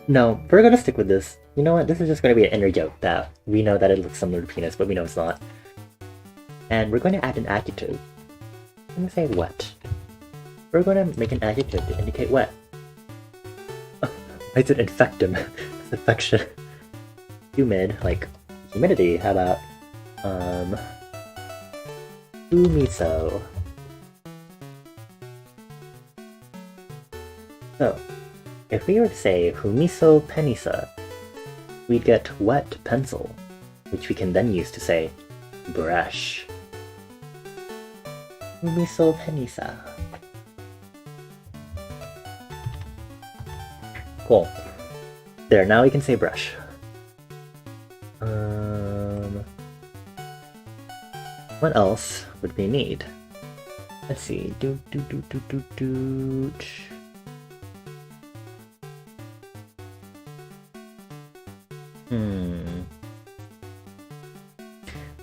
No, we're gonna stick with this. You know what? This is just gonna be an inner joke that we know that it looks similar to penis, but we know it's not. And we're going to add an adjective. I'm gonna say wet. We're gonna make an adjective to indicate wet. I said infectum. It's infection. Humid, like humidity. How about humiso. So, if we were to say humiso penisa, we'd get wet pencil, which we can then use to say brush. Humiso penisa. Cool. There, now we can say brush. What else would we need? Let's see.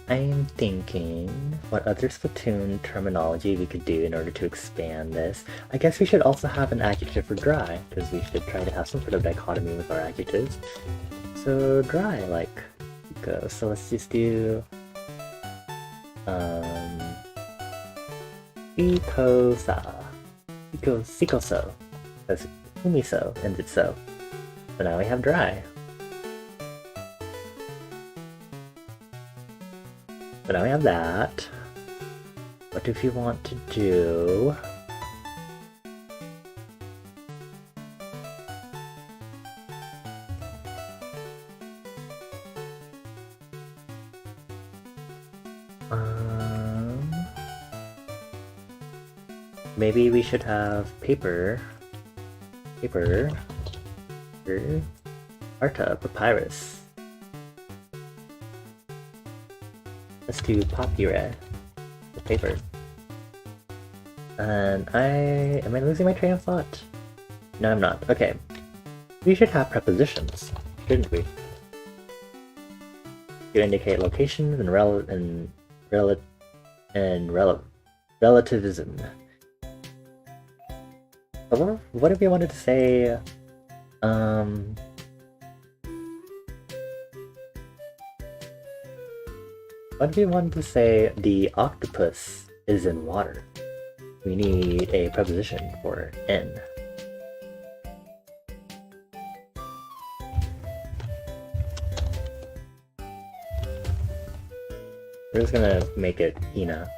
I'm thinking what other Splatoon terminology we could do in order to expand this. I guess we should also have an adjective for dry, because we should try to have some sort of dichotomy with our adjectives. So dry, like go. So let's just do Sikoso. Because Humiso ends it so. So now we have dry. So now we have that. What if you want to do... maybe we should have paper, Arta, papyrus. Let's do papyre, the paper. And am I losing my train of thought? No, I'm not. Okay. We should have prepositions, shouldn't we? To indicate locations and relativism. What if we wanted to say, what if we wanted to say the octopus is in water? We need a preposition for in. We're just gonna make it Ina.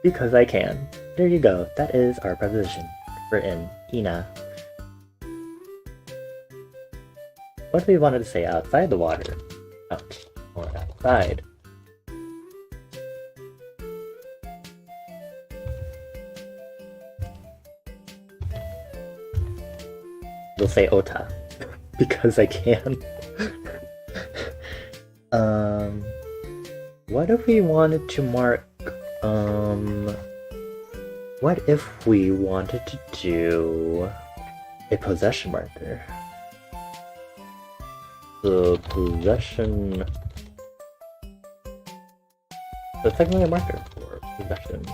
Because I can. There you go. That is our preposition for in. Ina. What if we wanted to say outside the water? Out or outside. We'll say ota. Because I can. What if we wanted to mark, what if we wanted to do a possession marker? The possession... So it's technically a marker for possession.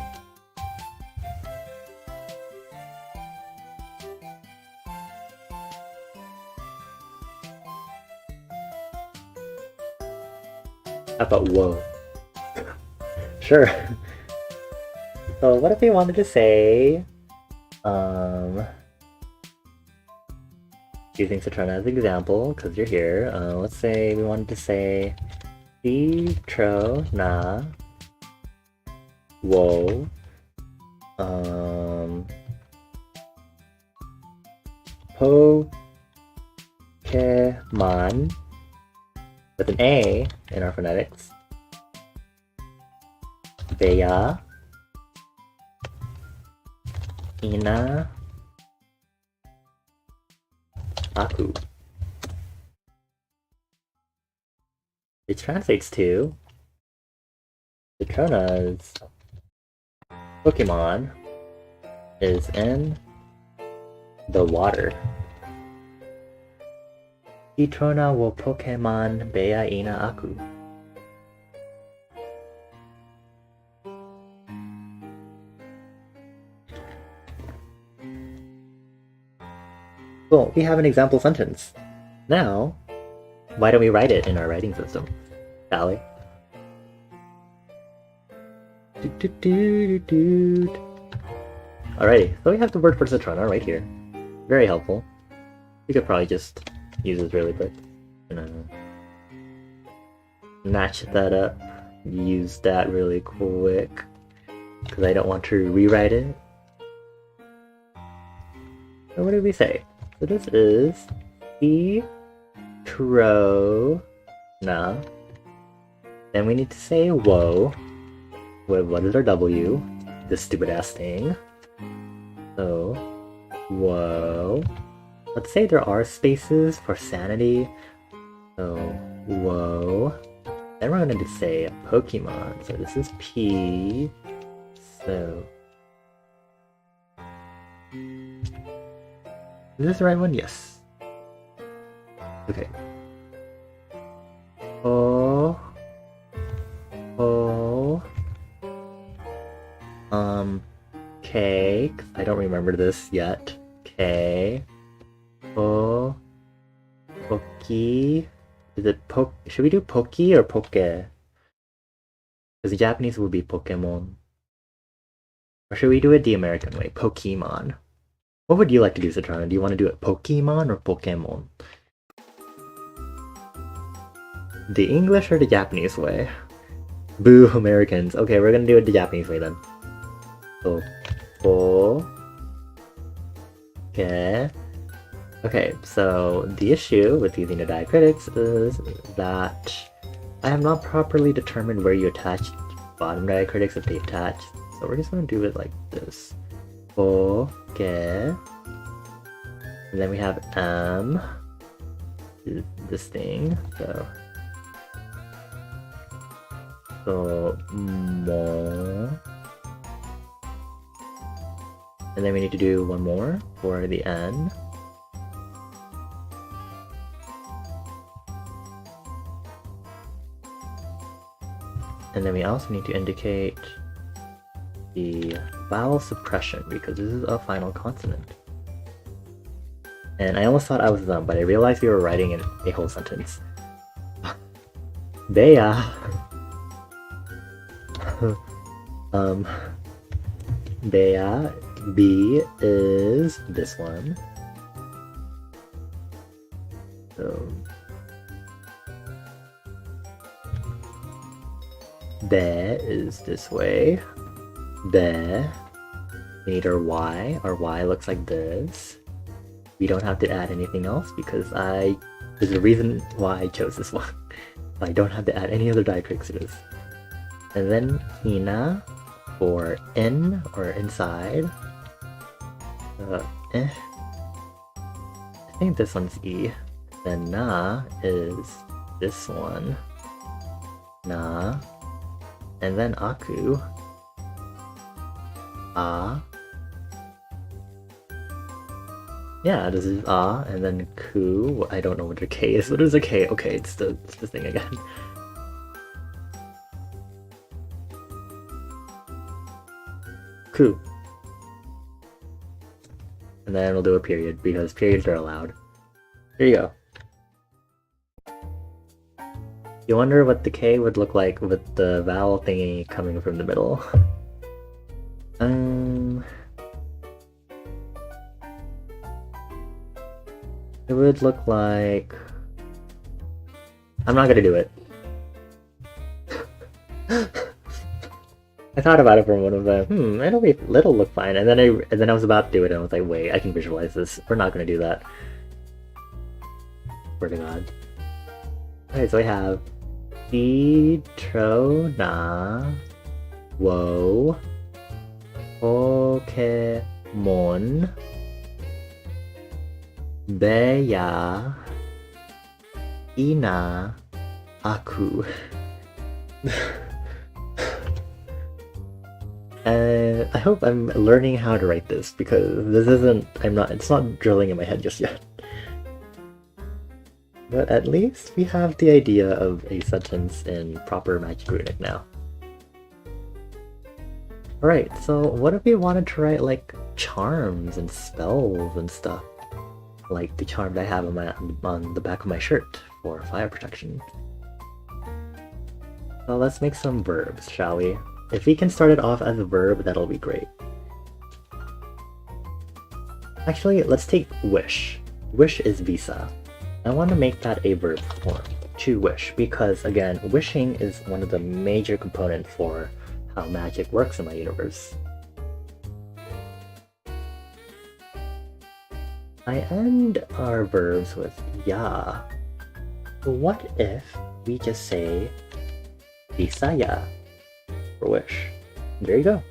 How about whoa? Sure. So what if we wanted to say, using Citrona as an example, because you're here, let's say we wanted to say Citrona wo Pokemon with an A in our phonetics. Bea Ina Aku. It translates to Citrona's Pokemon is in the water. Citrona wo Pokemon bea ina aku. Cool, we have an example sentence. Now, why don't we write it in our writing system? Sally? Alrighty, so we have the word for Citrona right here. Very helpful. We could probably just use this really quick. Match that up. Use that really quick. Because I don't want to rewrite it. So what did we say? So this is Citrona. Then we need to say whoa. What is our W? This stupid ass thing. So, whoa. Let's say there are spaces for sanity. So, whoa. Then we're going to say Pokemon. So this is P. So, is this the right one? Yes. Okay. Oh. K. I don't remember this yet. K. O. Poki. Is it Poke? Should we do Poki or Poke? Because the Japanese would be Pokemon. Or should we do it the American way? Pokemon. What would you like to do, Citrona? Do you want to do it Pokemon or Pokemon? The English or the Japanese way? Boo, Americans. Okay, we're gonna do it the Japanese way then. So, okay. Okay, so the issue with using the diacritics is that I have not properly determined where you attach bottom diacritics if they attach. So we're just gonna do it like this. Okay. And then we have M. This thing. So mo. And then we need to do one more for the N. And then we also need to indicate the vowel suppression because this is a final consonant. And I almost thought I was done, but I realized we were writing in a whole sentence. Bea. Bea. B is this one. So Be is this way. Be. We need our Y. Our Y looks like this. We don't have to add anything else because there's a reason why I chose this one. I don't have to add any other diacritics to this. And then Ina for in or inside. I think this one's E. Then Na is this one. Na. And then Aku. Ah. Yeah, this is Ah, and then Ku. I don't know what the K is. What is a K? Okay, it's this thing again. Ku. And then we'll do a period because periods are allowed. Here you go. You wonder what the K would look like with the vowel thingy coming from the middle. It would look like... I'm not gonna do it. I thought about it for one of them. It'll look fine. And then I was about to do it and I was like, wait, I can visualize this. We're not gonna do that. Swear to God. Okay, so I have Citrona wo Pokemon bea ina aku. I hope I'm learning how to write this because it's not drilling in my head just yet. But at least we have the idea of a sentence in proper Magic Runic now. Alright, so what if we wanted to write like charms and spells and stuff? Like the charm that I have on the back of my shirt for fire protection. So let's make some verbs, shall we? If we can start it off as a verb, that'll be great. Actually, let's take wish. Wish is visa. I want to make that a verb form, to wish, because again, wishing is one of the major components for how magic works in my universe. I end our verbs with ya. What if we just say visaya for wish? There you go.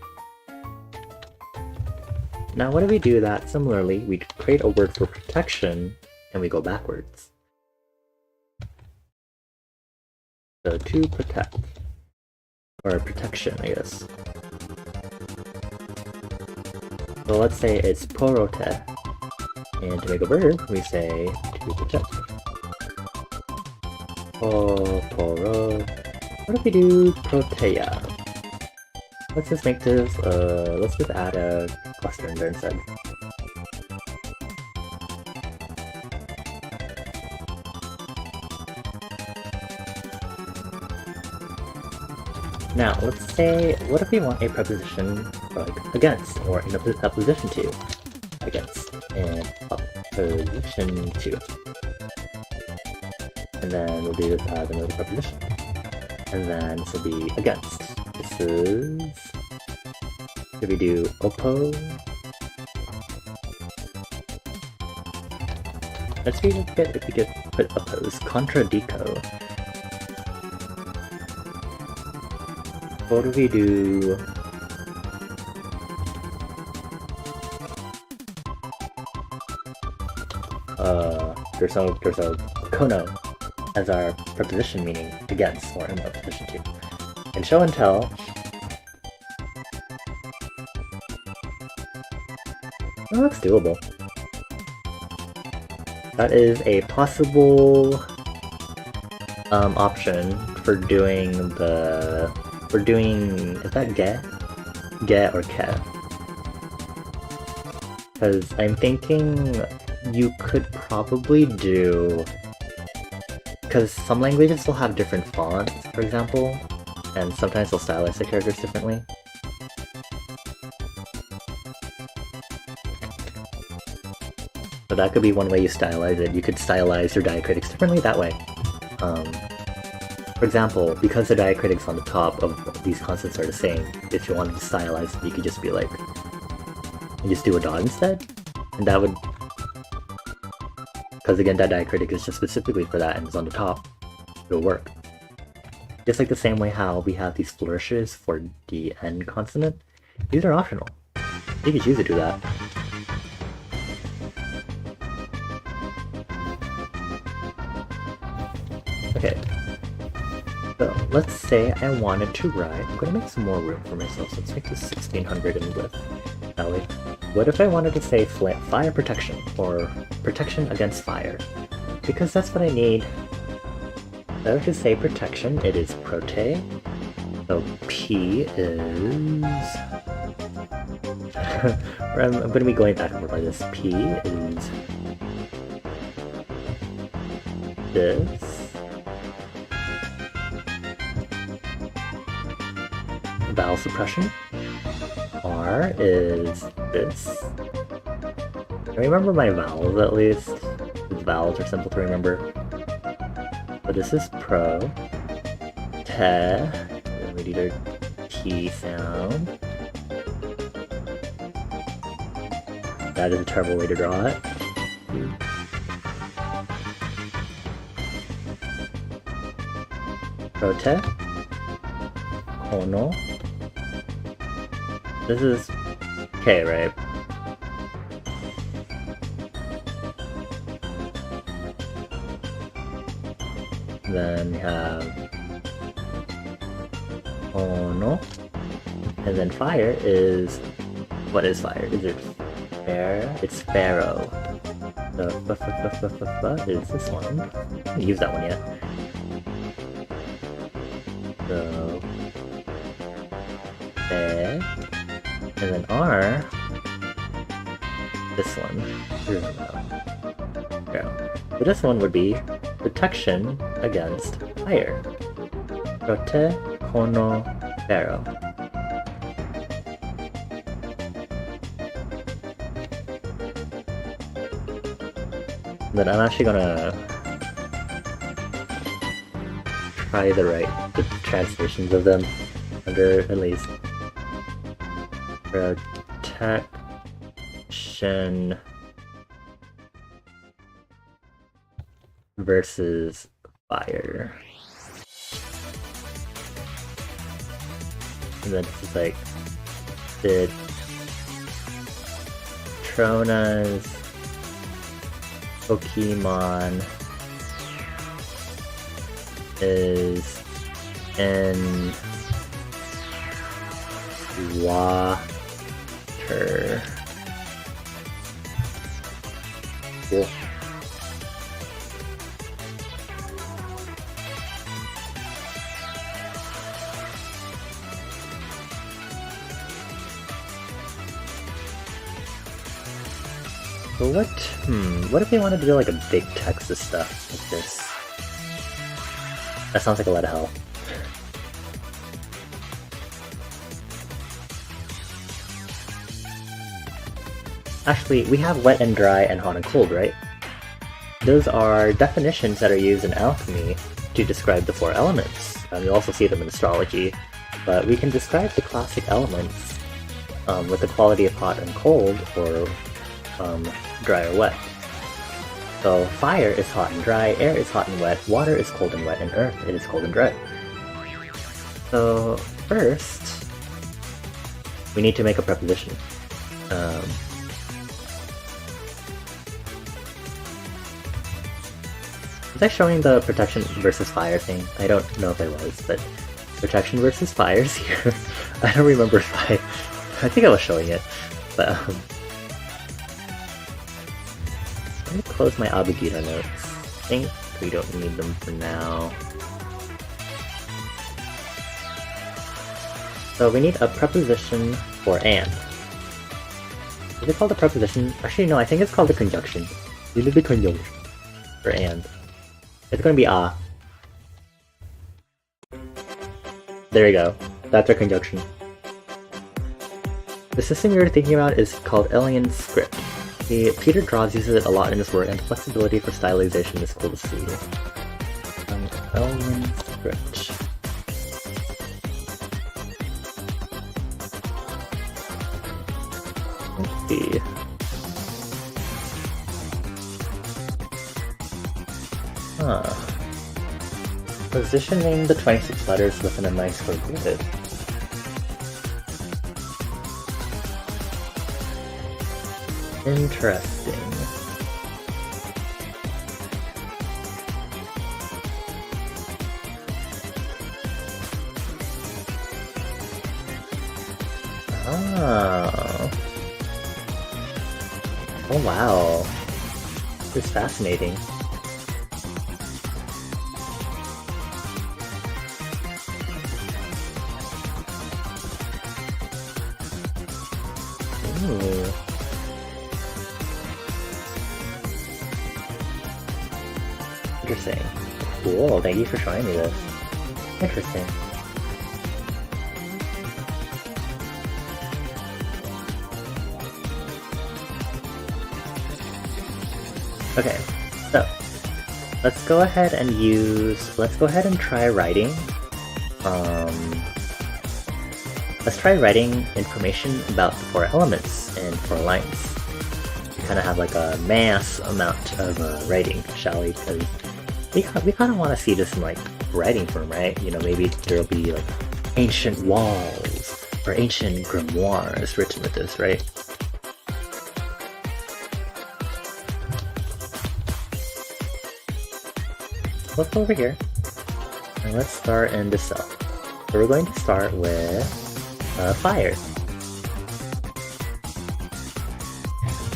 Now what if we do that similarly? We create a word for protection and we go backwards. So to protect, or protection, I guess. So let's say it's porote, and to make a verb, we say to protect. Poro. What if we do protea? Let's just make this, let's just add a cluster in there instead. Now, let's say, what if we want a preposition like against, or in a preposition to? Against, and opposition to. And then we'll do this as another preposition. And then this will be against. This is... Should we do oppo? Let's see if we could put oppose. Contradico. What do we do? There's a kono as our preposition meaning against or in opposition to. And show and tell. That looks doable. That is a possible option for doing the... is that ge or ke? Because I'm thinking you could probably do... Because some languages will have different fonts, for example, and sometimes they'll stylize the characters differently. So that could be one way you stylize it. You could stylize your diacritics differently that way. For example, because the diacritics on the top of these consonants are the same, if you wanted to stylize it, you could just be like, you just do a dot instead, and that would, because again, that diacritic is just specifically for that and it's on the top, it'll work. Just like the same way how we have these flourishes for the end consonant, these are optional. You can choose to do that. Okay. So let's say I wanted to write, I'm going to make some more room for myself, so let's make this 1600 in width. Now wait, what if I wanted to say fire protection, or protection against fire? Because that's what I need. If I were to say protection, it is prote, so P is... I'm going to be going back and forth like this. P is... this. Vowel suppression. R is this. I remember my vowels at least. The vowels are simple to remember. But this is pro. Te. Then we do our T sound. That is a terrible way to draw it. Prote. Kono. This is K, right? Then we have Ono. And then fire is... What is fire? Is it fair? It's pharaoh. So is this one. I haven't used that one yet. So there. And then R, this one. Yeah. So this one would be protection against fire. Prote kono pharaoh. Then I'm actually gonna try the translations of them under at least protection versus fire. And then it's like, did Trona's Pokemon is in water. Cool. But what if they wanted to do like a big Texas stuff like this? That sounds like a lot of hell. Actually, we have wet and dry and hot and cold, right? Those are definitions that are used in alchemy to describe the 4 elements. You also see them in astrology, but we can describe the classic elements with the quality of hot and cold, or dry or wet. So fire is hot and dry, air is hot and wet, water is cold and wet, and earth it is cold and dry. So first, we need to make a preposition. Was I showing the protection versus fire thing? I don't know if I was, but protection versus fire is here. I don't remember if I think I was showing it, but let me close my Abugida notes. I think we don't need them for now. So we need a preposition for and. Is it called a preposition? Actually no, I think it's called a conjunction. You need the conjunction for and. It's gonna be a. There you go. That's our conjunction. The system you're thinking about is called Alien script. Peter Draws uses it a lot in his work, and the flexibility for stylization is cool to see. Alien script. Let's see. Positioning the 26 letters within a nice square grid. Interesting. Oh. Oh wow. This is fascinating. Ooh. Interesting. Cool, thank you for showing me this. Interesting. Okay, so let's go ahead and try writing. Let's try writing information about the 4 elements in 4 lines. We kind of have like a mass amount of writing, shall we? Because we kind of want to see this in like writing form, right? You know, maybe there'll be like ancient walls or ancient grimoires written with this, right? Let's go over here and let's start in the cell. So we're going to start with fire.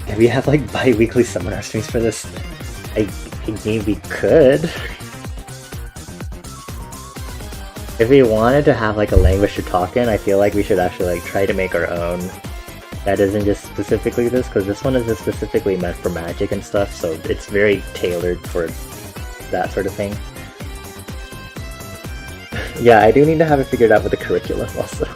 And we have like bi-weekly seminar streams for this. I mean, we could. If we wanted to have like a language to talk in, I feel like we should actually like try to make our own. That isn't just specifically this, because this one is just specifically meant for magic and stuff, so it's very tailored for that sort of thing. Yeah, I do need to have it figured out with the curriculum also.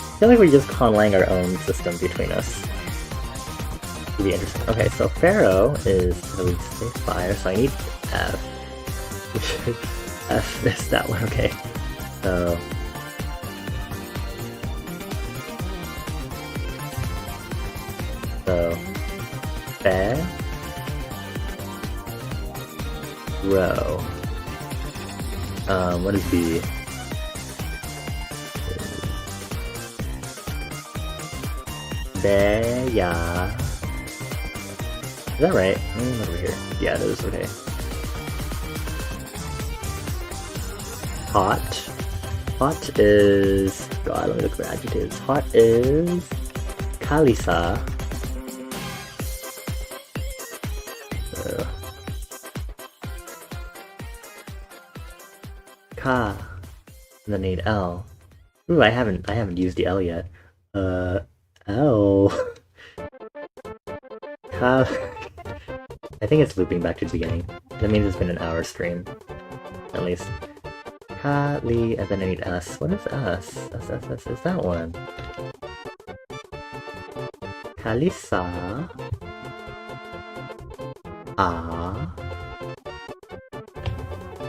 I feel like we just conlang our own system between us. It'd be interesting. Okay, so Pharaoh is, so we say fire, so I need F. F is that one, okay. So row. What is B? Yeah. Is that right? Over here. Yeah, it is, okay. Hot. Hot is... God, let me look for adjectives. Hot is... Kalisa. Ka. And then need L. Ooh, I haven't used the L yet. L. Ka. I think it's looping back to the beginning. That means it's been an hour stream. At least. Kali, and then I need S. What is S? S is that one. Kalisa. Ah.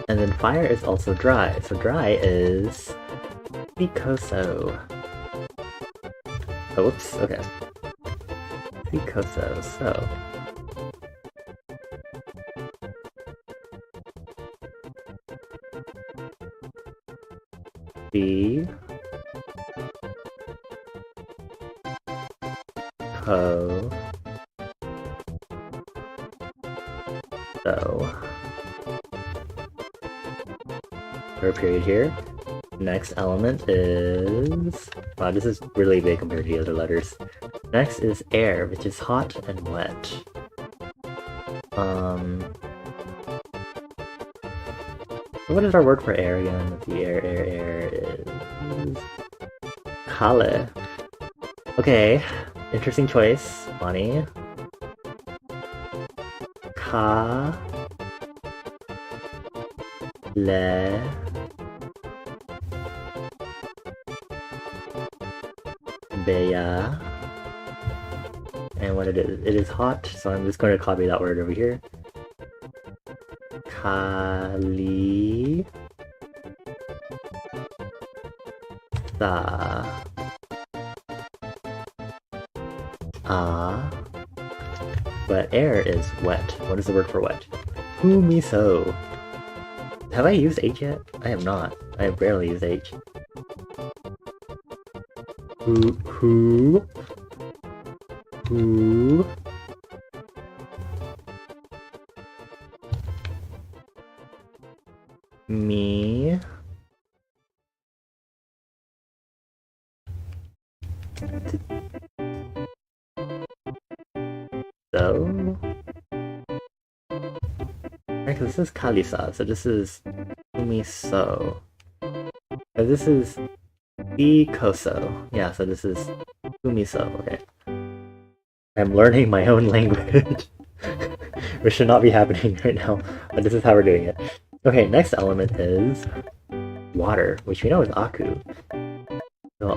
And then fire is also dry. So dry is Picoso. Oh, oops, okay. Picoso, so. B. Co. So. For a period here. Next element is... Wow, this is really big compared to the other letters. Next is air, which is hot and wet. What is our word for air again? The air is... Kale. Okay, interesting choice, Bonnie. Ka... Le... Beya. And what it is hot, so I'm just going to copy that word over here. Kali... Sa... Ah... But air is wet. What is the word for wet? Humiso. Have I used H yet? I have not. I have barely used H. Who? Me. So. Right, because this is Kalisa, so this is Umiso. So this is Ikoso. Yeah, so this is Umiso, okay. I'm learning my own language. Which should not be happening right now, but this is how we're doing it. Okay, next element is water, which we know is Aku. So,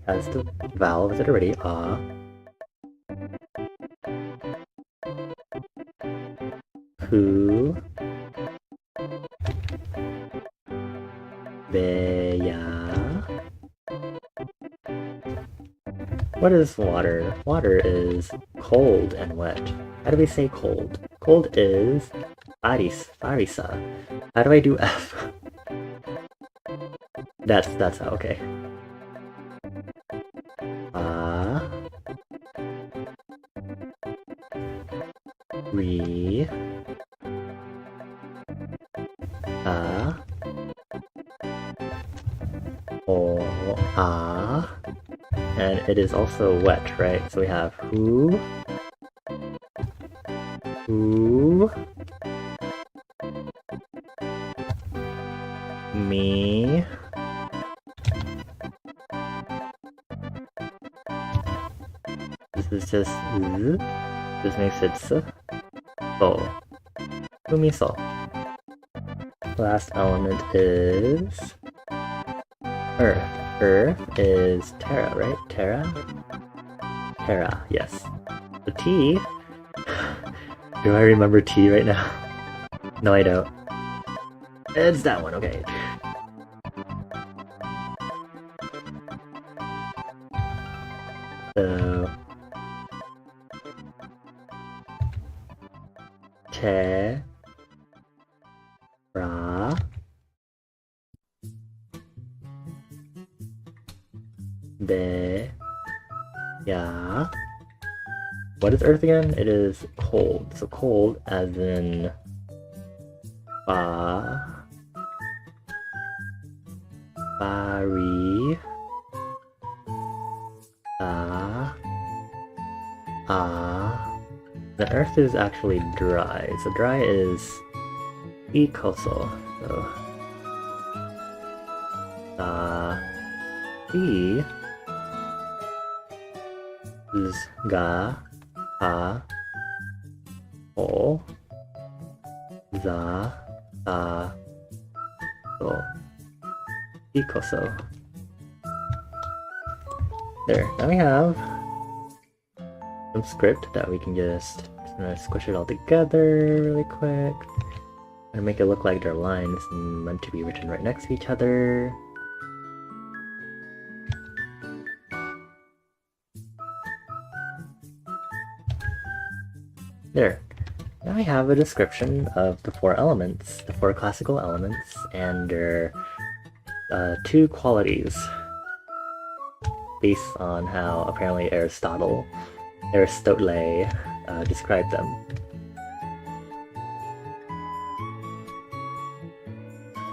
has the vowel with it already, Ku, Beya. What is water? Water is cold and wet. How do we say cold? Cold is Farisa. How do I do F? That's how, okay. Re. ah, and it is also wet, right? So we have who, me, this is just z, this makes it s, so, so. Last element is earth. Earth is Terra, right? Terra? Terra, yes. The T. Do I remember T right now? No, I don't. It's that one, okay. So... Terra... Yeah. What is Earth again? It is cold. So cold as in Bari The Earth is actually dry. So dry is Ikoso. So E is ga, ha, o, za, so, ikoso. There, now we have some script that we can just squish it all together really quick and make it look like their lines meant to be written right next to each other. There. Now I have a description of the four elements, the four classical elements, and their two qualities based on how apparently Aristotle described them.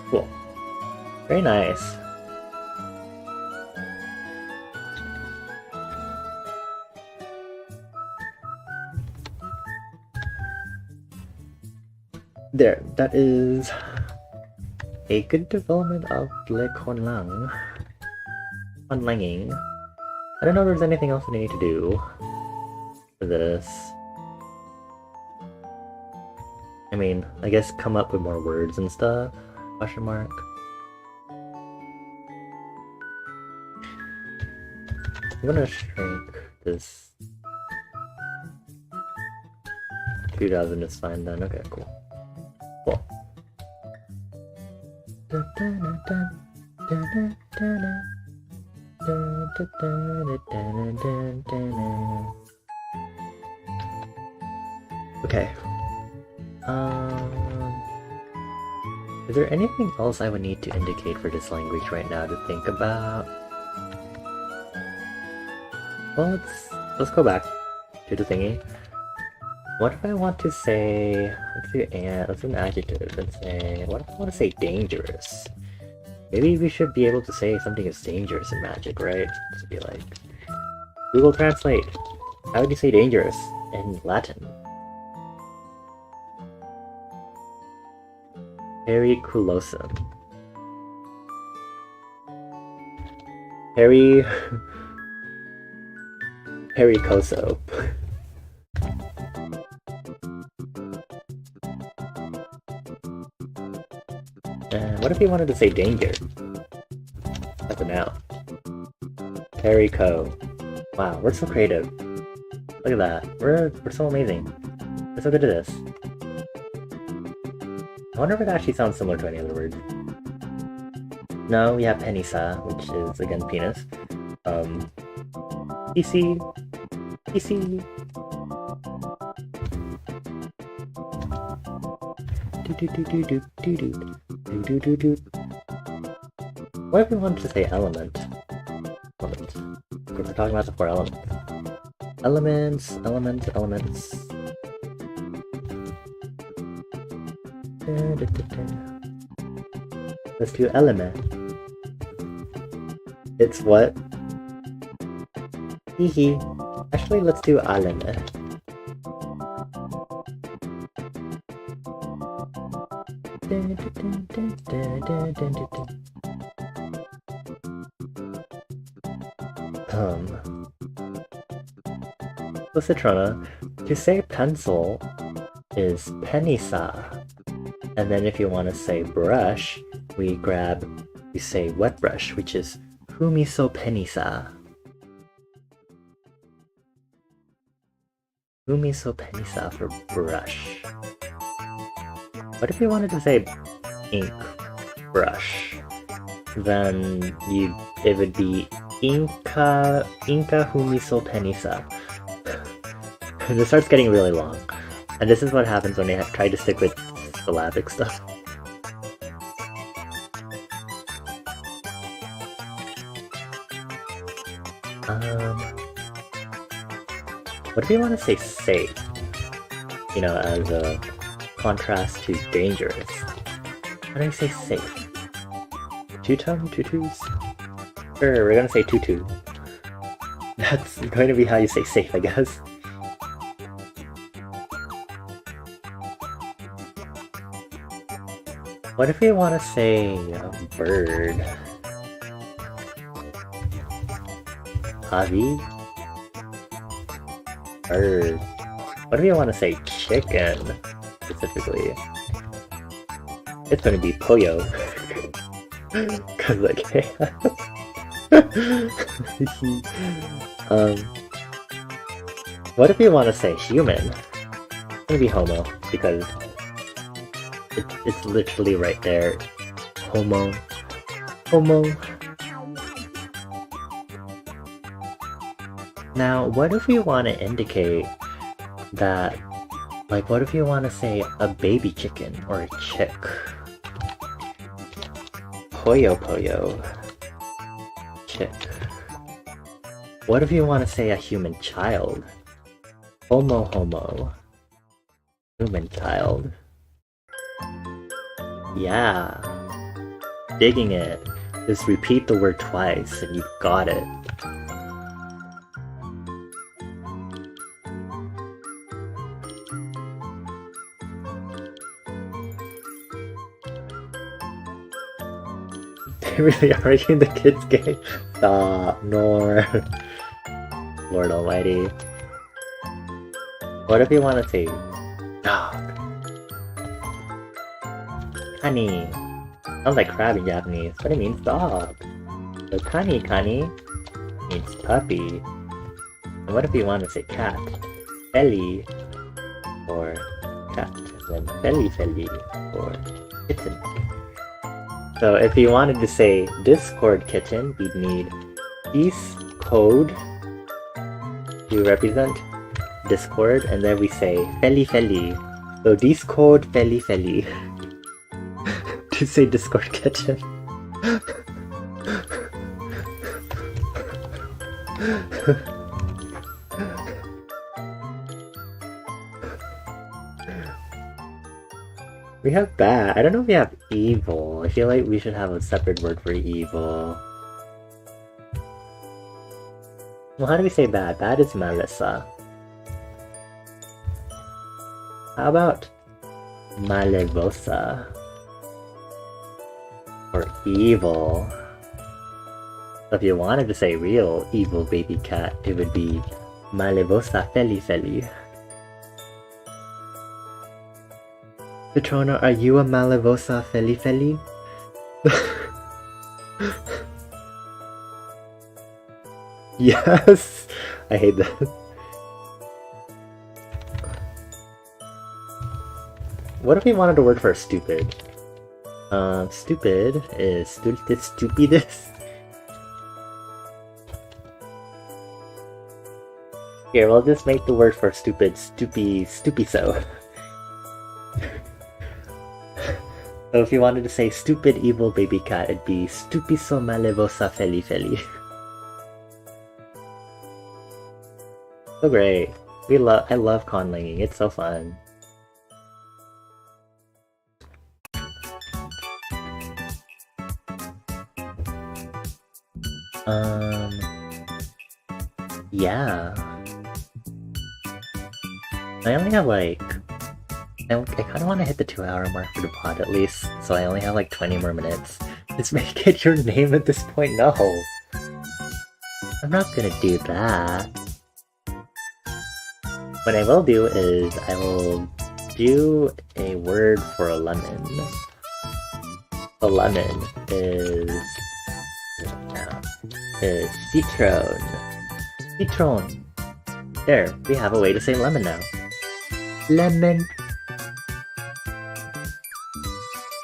Cool. Very nice. There, that is a good development of the Conlanging. I don't know if there's anything else that I need to do for this. I mean, I guess come up with more words and stuff, question mark. I'm gonna shrink this. 2000 is fine then, okay, cool. Cool. Okay. Is there anything else I would need to indicate for this language right now to think about? Well, let's go back to the thingy. What if I want to say, let's do an adjective and say, what if I want to say dangerous? Maybe we should be able to say something is dangerous in Magic, right? To be like, Google Translate, how would you say dangerous in Latin? Periculosum. Pericoso. What if you wanted to say danger? Like a noun. Perico. Wow, we're so creative. Look at that. We're so amazing. We're so good at this. I wonder if it actually sounds similar to any other word. No, we have penisa, which is again penis. PC. PC. What if we wanted to say element? Element. We're talking about the four elements. Elements. Let's do element. It's what? Hehe. Actually, let's do alene. So Citrona, to say pencil is penisa. And then if you want to say brush, we say wet brush, which is humiso penisa. Humiso penisa for brush. What if you wanted to say ink brush? Then it would be Inka humiso penisa. This starts getting really long. And this is what happens when I try to stick with syllabic stuff. What if you want to say safe? You know, as a contrast to dangerous. How do I say safe? Two-tone? Tutus? Sure, we're gonna say tutu. That's going to be how you say safe, I guess. What if we want to say bird? Javi? Bird. What if you want to say chicken, specifically? It's gonna be pollo. Cause like, what if you want to say human? It's gonna be homo, because it's literally right there. Homo. Now, what if we want to indicate that, like, what if you want to say a baby chicken or a chick? Pollo. Chick. What if you want to say a human child? Homo. Human child. Yeah. Digging it. Just repeat the word twice and you've got it. They really are making the kids gay. Stop, Nor. Lord Almighty. What if you want to say dog? Kani. Sounds like crab in Japanese, but it means dog. So kani means puppy. And what if you want to say cat? Belly or cat. And then belly or kitten. So if you wanted to say Discord kitten, we'd need this code to represent Discord, and then we say Feli. So Discord Feli. To say Discord kitten. We have bad. I don't know if we have evil. I feel like we should have a separate word for evil. Well, how do we say bad? Bad is Melissa. How about Malevosa? Or evil. So if you wanted to say real evil baby cat, it would be Malevosa Feli. Petrona, are you a Malevosa Feli? Yes! I hate that. What if we wanted a word for stupid? Stupid is stupidus. Here, we'll just make the word for stupid stupiso. So if you wanted to say stupid evil baby cat, it'd be stupiso malevosa feli. So great. I love conlanging. It's so fun. Yeah. I only have like... I kind of want to hit the 2-hour mark for the pod at least, so I only have like 20 more minutes. Just make it your name at this point, no! I'm not gonna do that. What I will do is, I will do a word for a lemon. A lemon is citron. Citron. There, we have a way to say lemon now. Lemon.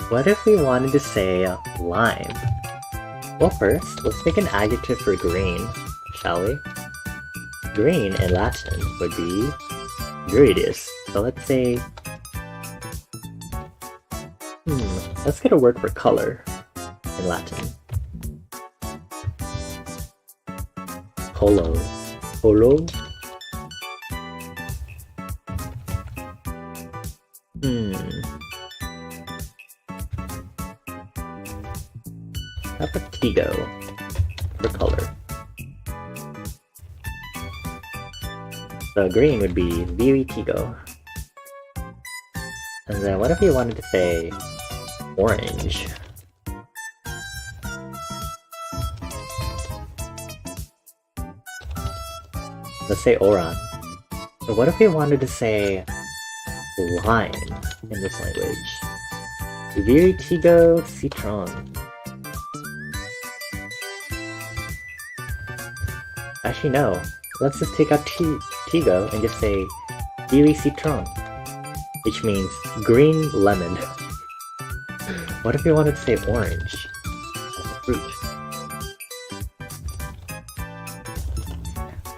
What if we wanted to say lime? Well, first, let's make an adjective for green, shall we? Green in Latin would be viridis. So let's say... let's get a word for color in Latin. Polo. Polo? How about tigo for color? So green would be viritigo. And then what if you wanted to say orange? Let's say oran. So what if we wanted to say lime in this language? Viritigo citron. Actually no, let's just take out tigo and just say viri citron, which means green lemon. What if we wanted to say orange? Fruit.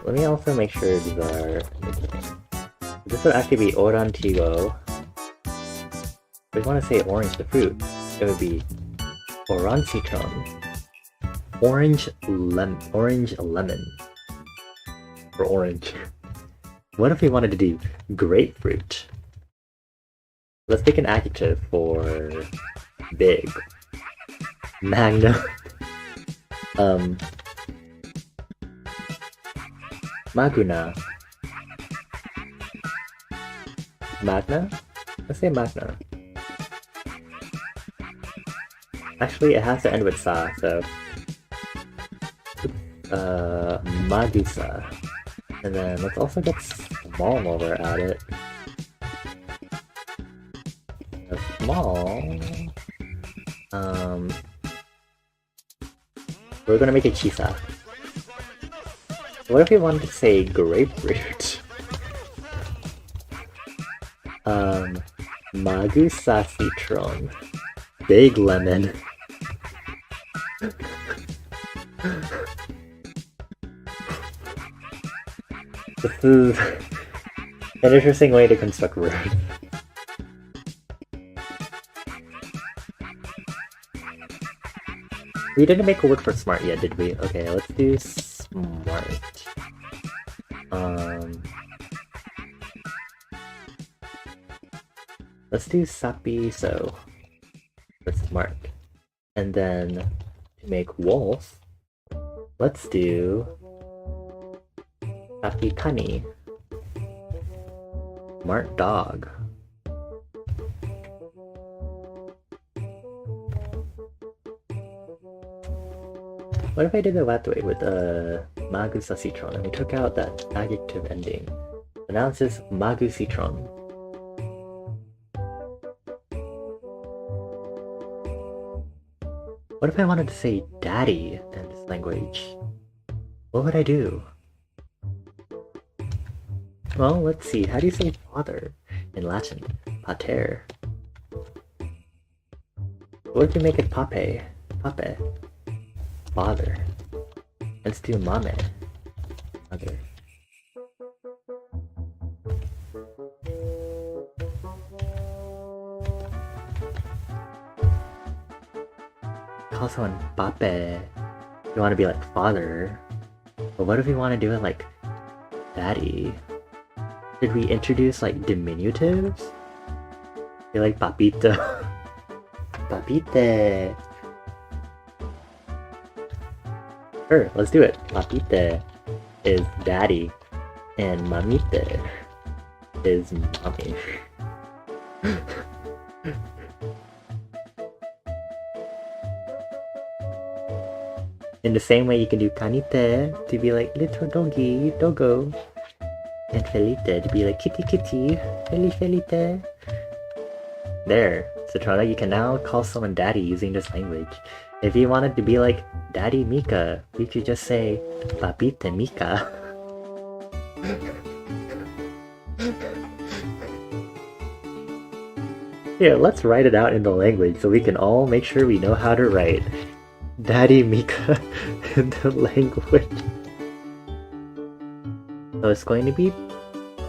Let me also make sure these are... This would actually be orantigo. If we want to say orange, the fruit, it would be oran citron. Orange lemon. For orange. What if we wanted to do grapefruit? Let's pick an adjective for big. Magna. Maguna. Magna? Let's say magna. Actually, it has to end with sa, so... Magusa. And then let's also get small while we're at it. Small... we're gonna make it chisa. What if we wanted to say grapefruit? Magusa citron. Big lemon. This is an interesting way to construct words. We didn't make a word for smart yet, did we? Okay, let's do smart. Let's do sapiso for smart. And then to make wolf, let's do sapikani. Smart dog. What if I did it that way with magusa citron and we took out that adjective ending? So now it says magu citron. What if I wanted to say daddy in this language? What would I do? Well, let's see. How do you say father in Latin? Pater. What if you make it pape? Pape. Father. Let's do mame. Mother. Call someone pape. You want to be like father. But what if we want to do it like daddy? Did we introduce like diminutives? Be like papito. Papite. Sure, let's do it. Papite is daddy, and mamite is mommy. In the same way, you can do kanite to be like little doggy, doggo, and felite to be like kitty kitty, felite. There, Citrona, you can now call someone daddy using this language. If you wanted to be like Daddy Mika, you could just say Papita Mika. Here, let's write it out in the language so we can all make sure we know how to write Daddy Mika in the language. So it's going to be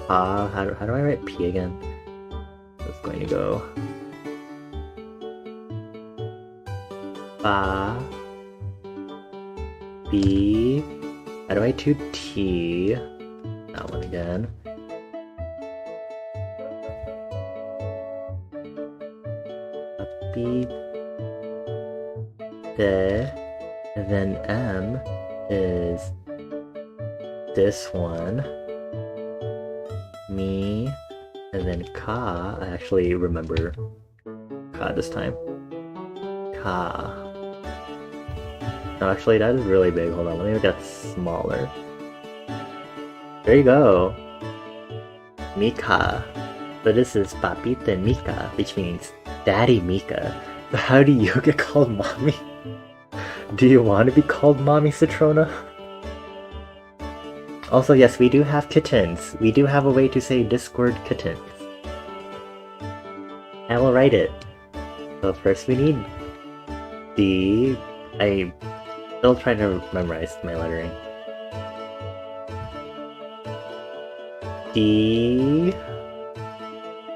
how do I write P again? So it's going to go Ba B. How do I do T? That one again. B the, and then M is this one. Me, and then Ka. I actually remember Ka this time. Ka. No, actually, that is really big. Hold on, let me make that smaller. There you go. Mika. So this is Papita Mika, which means Daddy Mika. So how do you get called Mommy? Do you want to be called Mommy, Citrona? Also, yes, we do have kittens. We do have a way to say Discord kittens. I will write it. So first we need D. I still trying to memorize my lettering. D.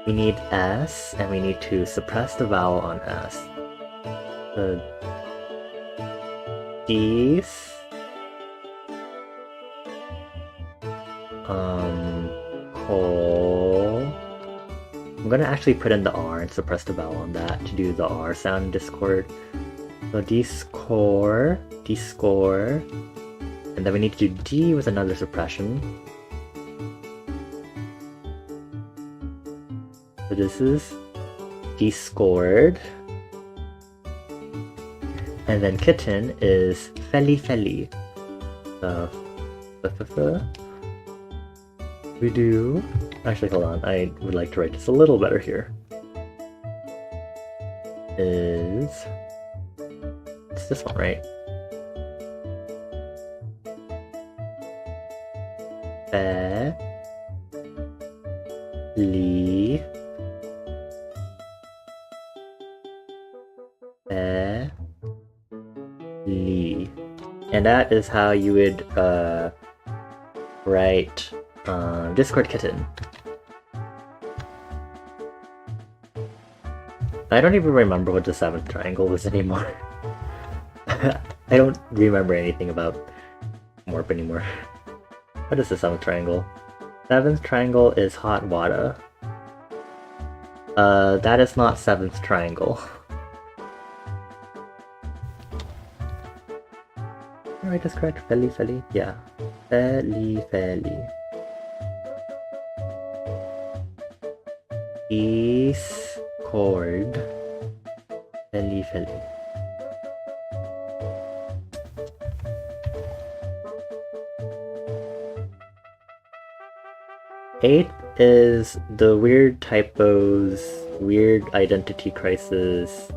We need S, and we need to suppress the vowel on S. So D's. Cole. I'm gonna actually put in the R and suppress the vowel on that to do the R sound in Discord. So D-score, D-score. And then we need to do D with another suppression. So this is D-scored. And then kitten is Feli Feli. So we do. Actually, hold on. I would like to write this a little better here. It's this one, right? Fe Li Fe Li. And that is how you would write Discord kitten. I don't even remember what the 7th triangle was anymore. I don't remember anything about Morp anymore. What is the 7th triangle? 7th triangle is hot water. That is not 7th triangle. Did I write this correct? Feli Feli? Yeah. Feli Feli. Discord. Feli Feli. Eighth is the weird typos, weird identity crisis.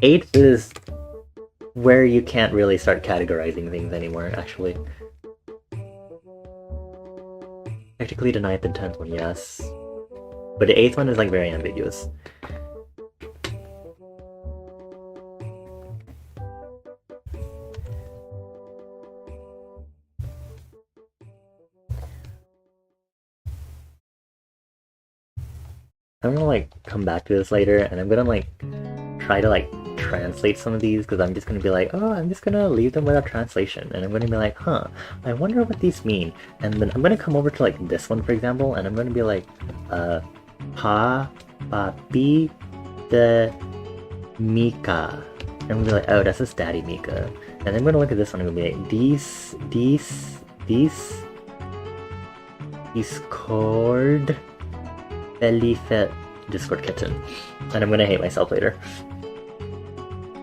Eighth is where you can't really start categorizing things anymore, actually. Technically the 9th and 10th one, yes. But the 8th one is like very ambiguous. I'm gonna like come back to this later, and I'm gonna like try to like translate some of these, because I'm just gonna be like, oh, I'm just gonna leave them without translation, and I'm gonna be like, huh, I wonder what these mean. And then I'm gonna come over to like this one, for example, and I'm gonna be like, pa, pa, pi, the Mika. And I'm gonna be like, oh, that's his daddy Mika. And then I'm gonna look at this one and I'm gonna be like, Discord Bellyfet Discord kitten. And I'm gonna hate myself later.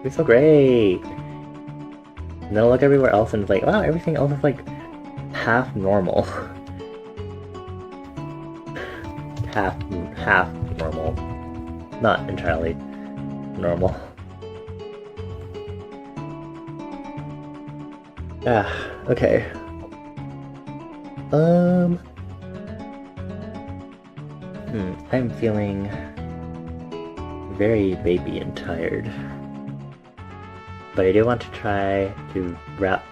It's so great! And then I'll look everywhere else and it's like, wow, everything else is like half normal. half normal. Not entirely normal. Okay. I'm feeling very baby and tired. But I do want to try to wrap.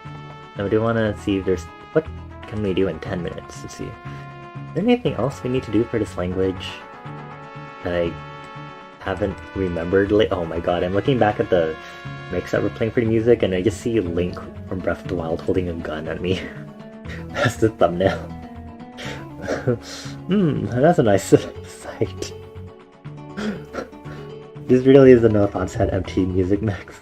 I do want to see if there's. What can we do in 10 minutes to see? Is there anything else we need to do for this language that I haven't remembered? Oh my god, I'm looking back at the mix that we're playing for the music and I just see Link from Breath of the Wild holding a gun at me. That's the thumbnail. That's a nice sight. This really is a no thoughts had empty music mix.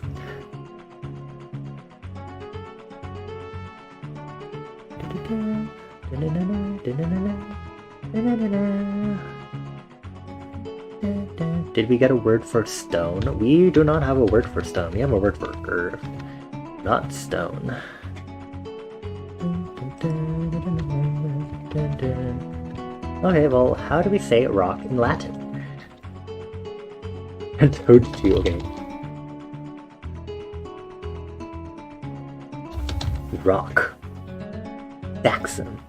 Did we get a word for stone? We do not have a word for stone. We have a word for earth, not stone. Okay, well, how do we say rock in Latin? And toad too, okay. Rock. Saxon.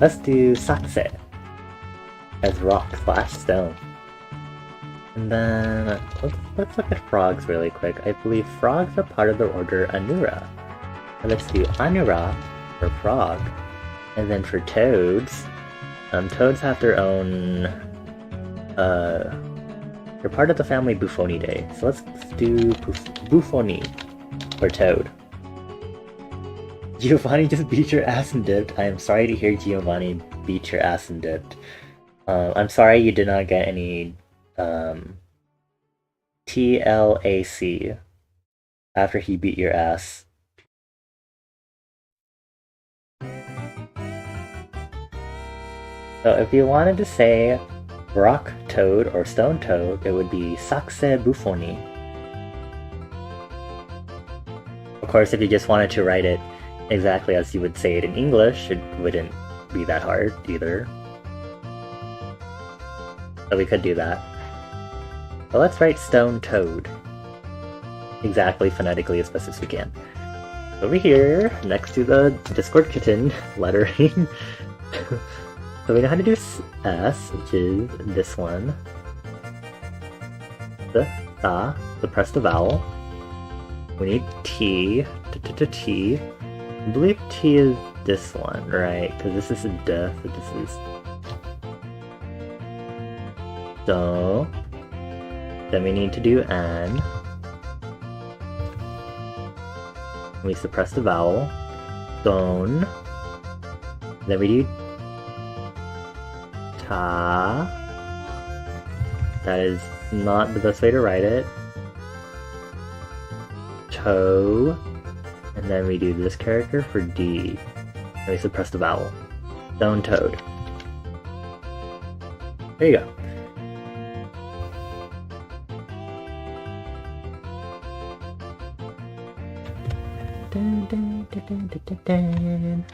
Let's do Saxe as rock / stone. And then let's look at frogs really quick. I believe frogs are part of the order Anura. And let's do Anura for frog. And then for toads, toads have their own they're part of the family Buffonidae. So let's do Buffoni for toad. Giovanni just beat your ass and dipped. I am sorry to hear Giovanni beat your ass and dipped. I'm sorry you did not get any TLAC after he beat your ass. So if you wanted to say rock toad or stone toad, it would be Saxe Buffoni. Of course, if you just wanted to write it exactly as you would say it in English, it wouldn't be that hard either. So we could do that. But let's write stone toad exactly phonetically as best as we can. Over here, next to the Discord kitten lettering. So we know how to do S, which is this one. The sa, suppress the vowel. We need T, T. I believe T is this one, right? Because this is a D, so this is... So... Then we need to do N. We suppress the vowel. Stone. Then we do Ta. That is not the best way to write it. Toe. And then we do this character for D. And we suppress the vowel. Stone toad. There you go. Dun, dun, dun, dun, dun, dun.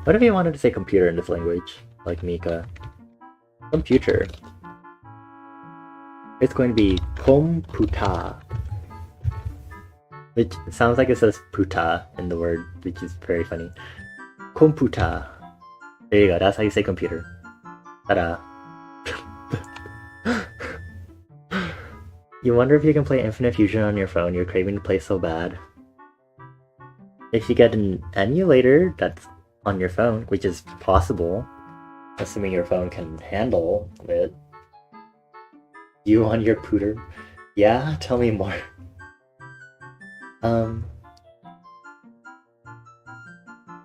What if you wanted to say computer in this language, like Mika? Computer. It's going to be computa. Which sounds like it says puta in the word, which is very funny. Computa. There you go, that's how you say computer. Ta-da. You wonder if you can play Infinite Fusion on your phone, you're craving to play so bad. If you get an emulator that's on your phone, which is possible, assuming your phone can handle it, You on your pooter? Yeah, tell me more. Um,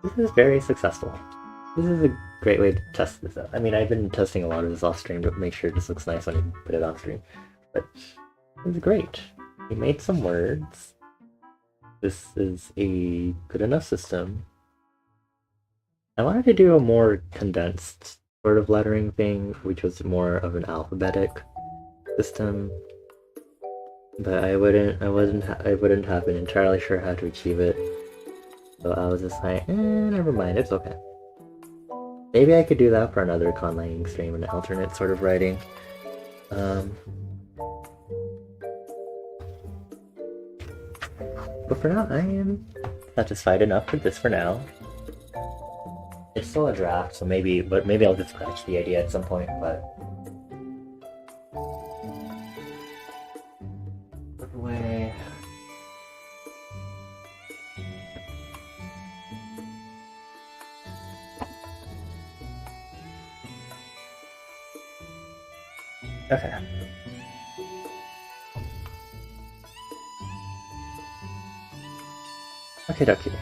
this is very successful. This is a great way to test this out. I mean, I've been testing a lot of this off stream to make sure this looks nice when you put it on stream. But it's great. We made some words. This is a good enough system. I wanted to do a more condensed sort of lettering thing, which was more of an alphabetic system. But I wouldn't have been entirely sure how to achieve it. So I was just like, never mind, it's okay. Maybe I could do that for another Conlanging stream, an alternate sort of writing. But for now, I am satisfied enough with this for now. It's still a draft, so maybe I'll just scratch the idea at some point, but... Put away... Okay. Okie dokie.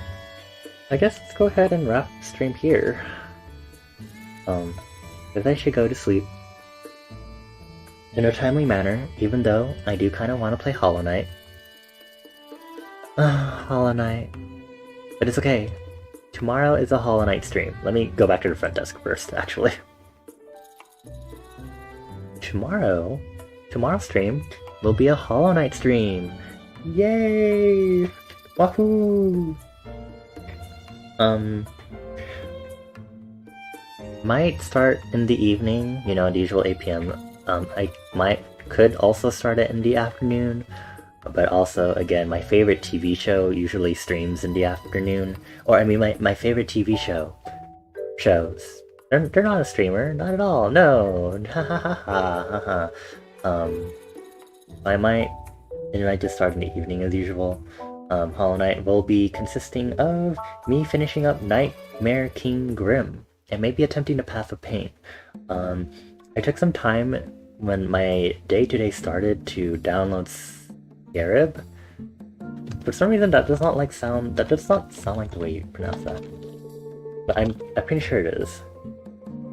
I guess let's go ahead and wrap the stream here. Because I should go to sleep. In a timely manner, even though I do kind of want to play Hollow Knight. Hollow Knight. But it's okay. Tomorrow is a Hollow Knight stream. Let me go back to the front desk first, actually. Tomorrow's stream will be a Hollow Knight stream! Yay! Wahoo! Might start in the evening, you know, the usual 8 p.m. I could also start it in the afternoon, but also, again, my favorite TV show usually streams in the afternoon. Or, I mean, my favorite TV shows. They're not a streamer, not at all, no! Ha ha ha ha ha ha. It might just start in the evening as usual. Hollow Knight will be consisting of me finishing up Nightmare King Grim, and maybe attempting the Path of Pain. I took some time when my day-to-day started to download Scarab. For some reason that does not sound like the way you pronounce that. But I'm pretty sure it is.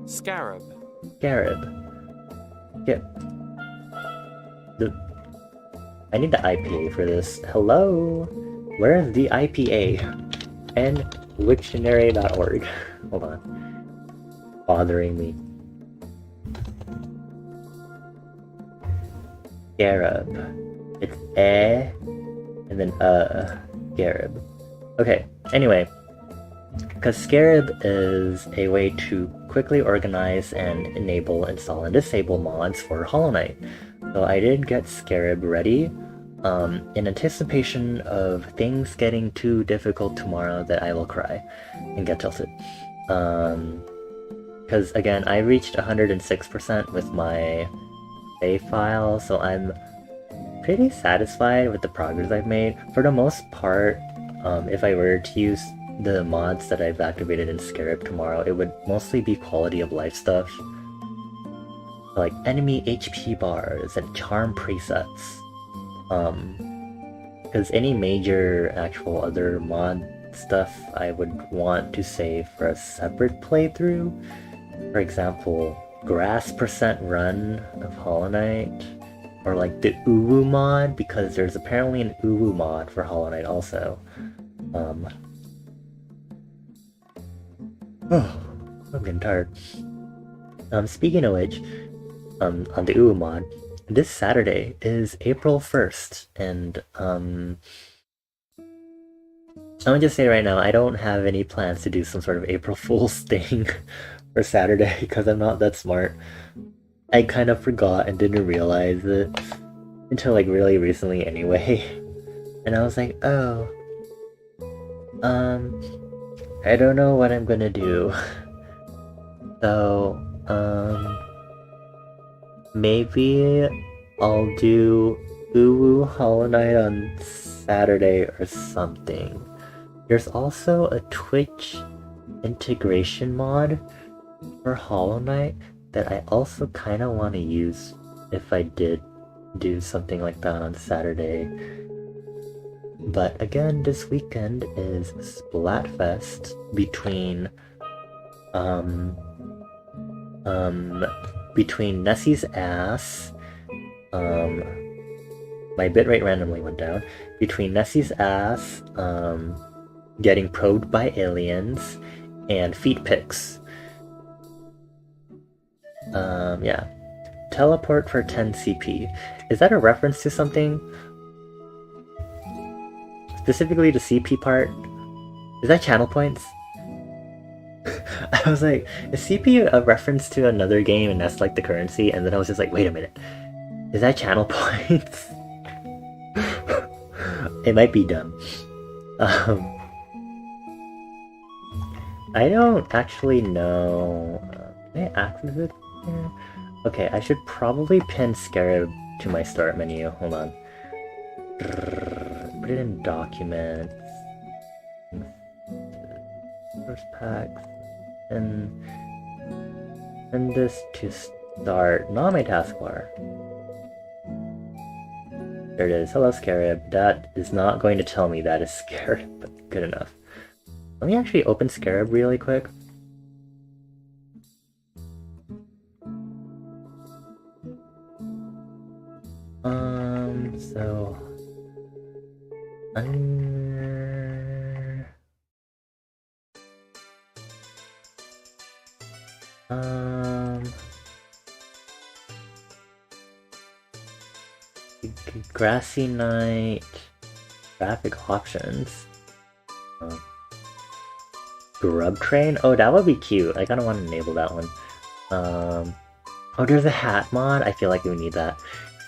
Scarab. Scarab. Yeah. I need the IPA for this. Hello? Where is the IPA? Wiktionary.org. Hold on. Bothering me. Scarab. It's and then Scarab. Okay, anyway. Because Scarab is a way to quickly organize and enable, install, and disable mods for Hollow Knight. So I did get Scarab ready, in anticipation of things getting too difficult tomorrow that I will cry and get tilted. Because again, I reached 106% with my save file, so I'm pretty satisfied with the progress I've made. For the most part, if I were to use the mods that I've activated in Scarab tomorrow, it would mostly be quality of life stuff. Like enemy HP bars and charm presets. Because any major actual other mod stuff I would want to save for a separate playthrough. For example, grass percent run of Hollow Knight, or like the Uwu mod, because there's apparently an Uwu mod for Hollow Knight also. Oh, I'm getting tired. Speaking of which, on the Uwu mod, this Saturday is April 1st, and I'm gonna just say right now, I don't have any plans to do some sort of April Fool's thing for Saturday, because I'm not that smart. I kind of forgot and didn't realize it until like really recently anyway. And I was like, oh, I don't know what I'm gonna do. So, maybe I'll do Uwu Hollow Knight on Saturday or something. There's also a Twitch integration mod for Hollow Knight that I also kind of want to use if I did do something like that on Saturday. But again, this weekend is Splatfest between Nessie's ass. My bitrate randomly went down. Between Nessie's ass, getting probed by aliens, and feet pics. Yeah. Teleport for 10 CP. Is that a reference to something? Specifically the CP part? Is that channel points? I was like, is CP a reference to another game and that's like the currency? And then I was just like, wait a minute. Is that channel points? It might be dumb. I don't actually know. Can I access it here? Okay, I should probably pin Scarab to my start menu. Hold on. Put it in documents. First packs. And this to start. Not my taskbar. There it is. Hello, Scarab. That is not going to tell me that is Scarab, but good enough. Let me actually open Scarab really quick. So... Grassy Night... Graphic options... Grub Train? Oh, that would be cute. I kinda want to enable that one. Oh, there's a hat mod? I feel like we need that.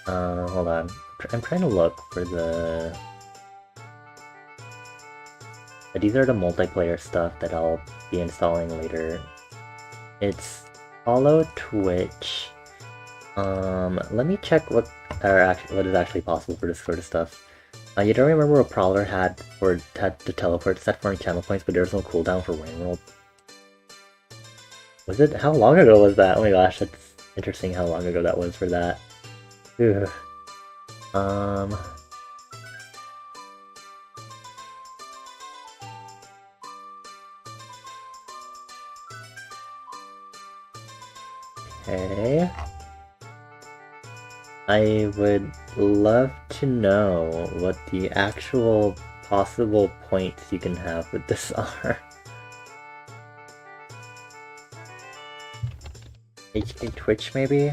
Hold on. I'm trying to look for the... These are the multiplayer stuff that I'll be installing later. It's Follow Twitch. Let me check what is actually possible for this sort of stuff. You don't remember what Prowler had the teleport set for channel points, but there's no cooldown for Rain World. Was it? How long ago was that? Oh my gosh, that's interesting how long ago that was for that. Ugh. Okay. I would love to know what the actual possible points you can have with this are. HK Twitch, maybe?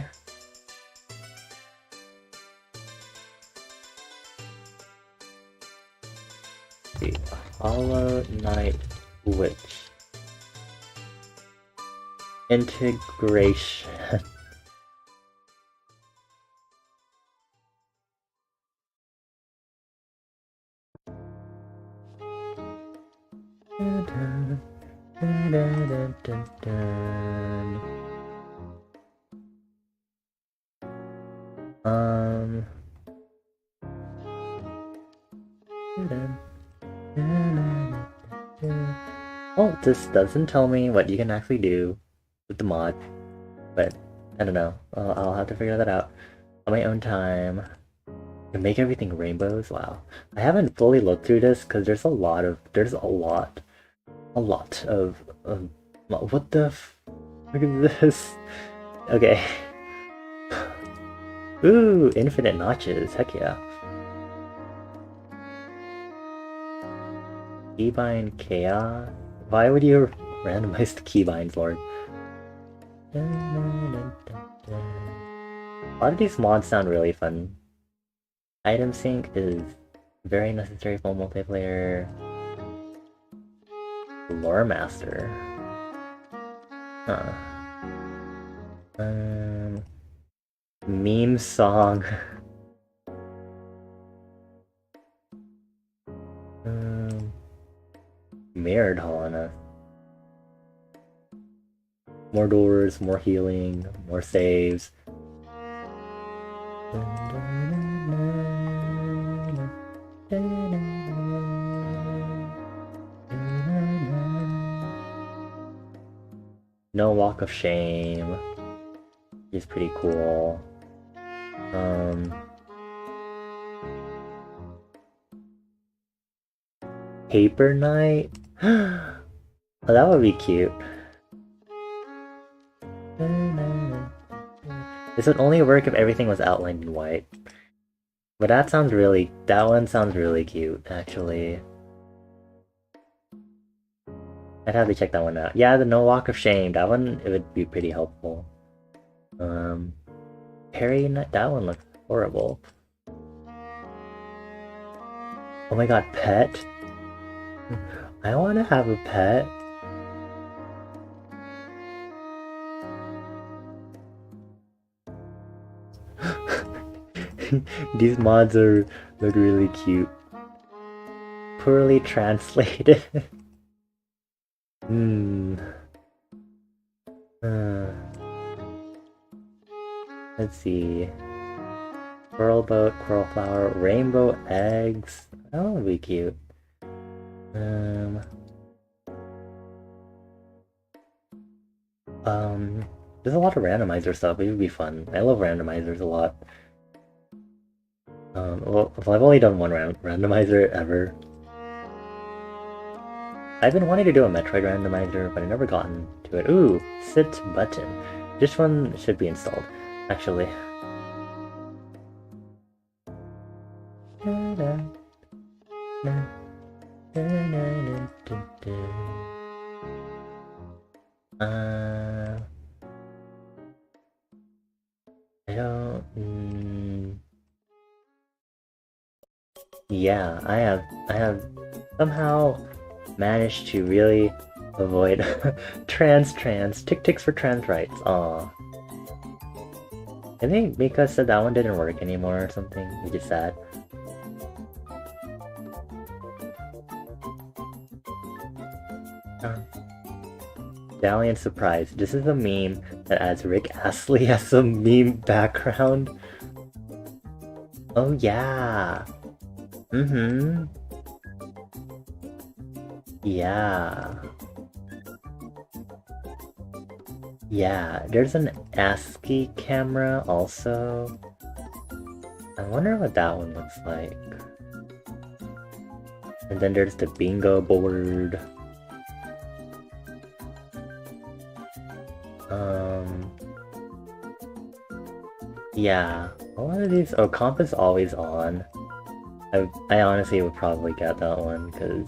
Let's see, Hollow Knight Twitch. Integration. Oh, this doesn't tell me what you can actually do with the mod, but I don't know. I'll have to figure that out on my own time. To make everything rainbows? Wow. I haven't fully looked through this because there's a lot of what the look at this. Okay. Ooh, infinite notches. Heck yeah. Keybind chaos. Why would you randomize the keybinds, Lord? A lot of these mods sound really fun. Item sync is very necessary for multiplayer. Lore Master. Huh. Meme song. Mirrored Hollowness. More doors, more healing, more saves. No Walk of Shame. He's pretty cool. paper night? Oh, that would be cute. This would only work if everything was outlined in white. But that one sounds really cute, actually. I'd have to check that one out. Yeah, the No Walk of Shame, that one, it would be pretty helpful. Harry, that one looks horrible. Oh my god, pet? I want to have a pet. These mods look really cute. Poorly translated. Let's see. Coral boat, coral flower, rainbow eggs. That would be cute. There's a lot of randomizer stuff. It would be fun. I love randomizers a lot. Well, I've only done one randomizer ever. I've been wanting to do a Metroid randomizer, but I've never gotten to it. Ooh, sit button. This one should be installed, actually. Yeah, I have somehow managed to really avoid trans tick-ticks for trans rights. Aw. I think Mika said that one didn't work anymore or something, which is sad. Dalian surprise. This is a meme that adds Rick Astley as a meme background. Oh yeah. Yeah. Yeah, there's an ASCII camera also. I wonder what that one looks like. And then there's the bingo board. Yeah, a lot of these. Oh, comp is always on. I honestly would probably get that one because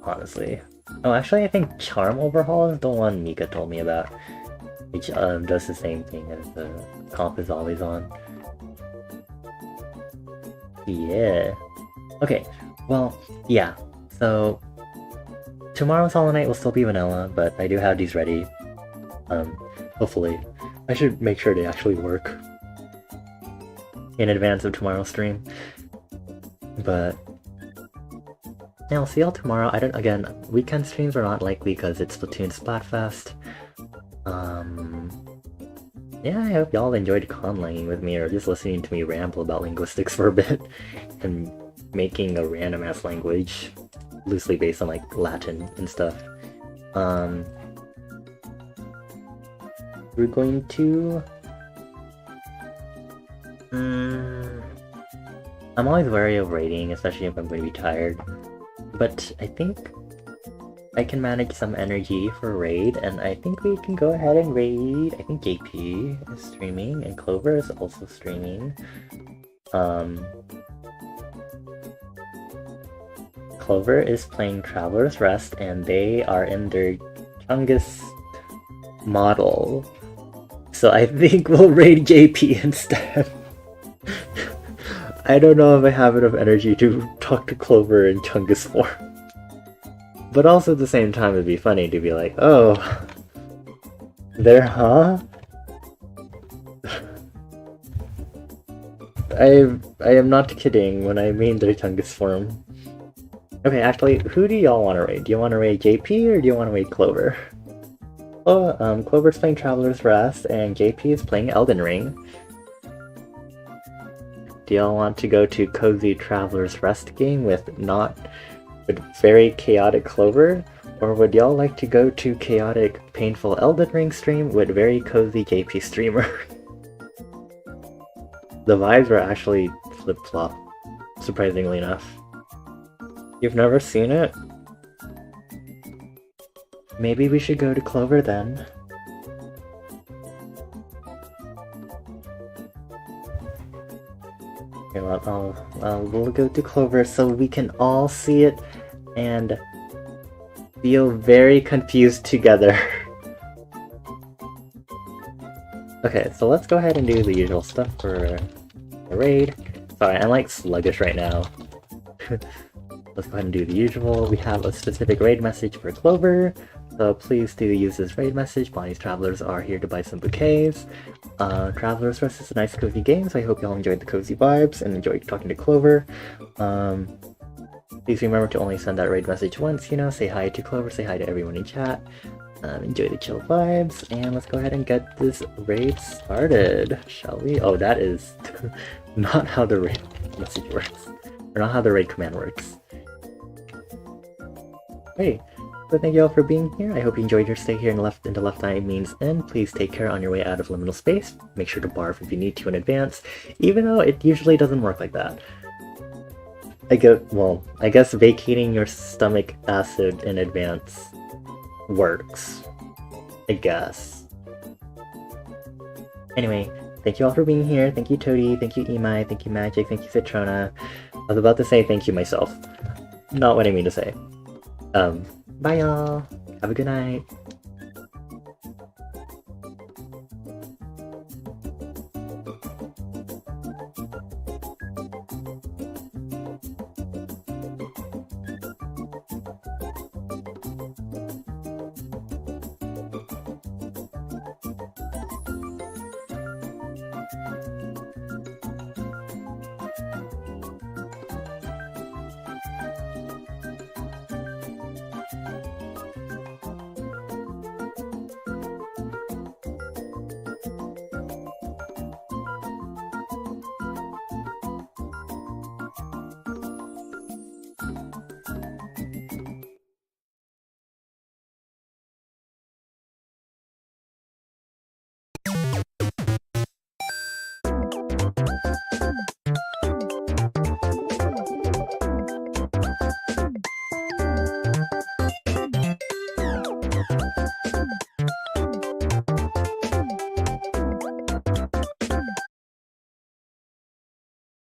honestly. Oh, actually, I think Charm Overhaul is the one Mika told me about, which does the same thing as the comp is always on. Yeah. Okay. Well, yeah. So tomorrow's Hollow Knight will still be vanilla, but I do have these ready. Hopefully, I should make sure they actually work in advance of tomorrow's stream. But yeah, I'll see y'all tomorrow. Again, weekend streams are not likely because it's Splatoon Splatfest. Yeah, I hope y'all enjoyed conlanging with me or just listening to me ramble about linguistics for a bit and making a random ass language loosely based on like Latin and stuff. We're going to I'm always wary of raiding, especially if I'm going to be tired. But I think I can manage some energy for raid, and I think we can go ahead and raid. I think JP is streaming, and Clover is also streaming. Clover is playing Traveler's Rest, and they are in their Chungus model. So I think we'll raid JP instead. I don't know if I have enough energy to talk to Clover in Chungus form. But also at the same time it'd be funny to be like, oh, there, huh? I am not kidding when I mean their Chungus form. Okay, actually, who do y'all want to raid? Do you want to raid JP or do you want to raid Clover? Oh, Clover's playing Traveler's Rest and JP is playing Elden Ring. Do y'all want to go to Cozy Traveler's Rest game with very chaotic Clover? Or would y'all like to go to chaotic, painful Elden Ring stream with very cozy JP streamer? The vibes were actually flip-flop, surprisingly enough. You've never seen it? Maybe we should go to Clover then. Okay, we'll go to Clover so we can all see it and feel very confused together. Okay, so let's go ahead and do the usual stuff for the raid. Sorry, I'm like sluggish right now. Let's go ahead and do the usual. We have a specific raid message for Clover, so please do use this raid message. Bonnie's Travelers are here to buy some bouquets. Travelers Rest is a nice cozy game, so I hope y'all enjoyed the cozy vibes and enjoyed talking to Clover. Please remember to only send that raid message once, you know, say hi to Clover, say hi to everyone in chat. Enjoy the chill vibes, and let's go ahead and get this raid started, shall we? Oh, that is not how the raid message works, or not how the raid command works. Hey, so thank you all for being here. I hope you enjoyed your stay here in Left Eye Means End. Please take care on your way out of liminal space. Make sure to barf if you need to in advance, even though it usually doesn't work like that. I guess vacating your stomach acid in advance works, I guess. Anyway, thank you all for being here. Thank you, Toadie. Thank you, Emai. Thank you, Magic. Thank you, Citrona. I was about to say thank you myself. Not what I mean to say. Bye y'all. Have a good night.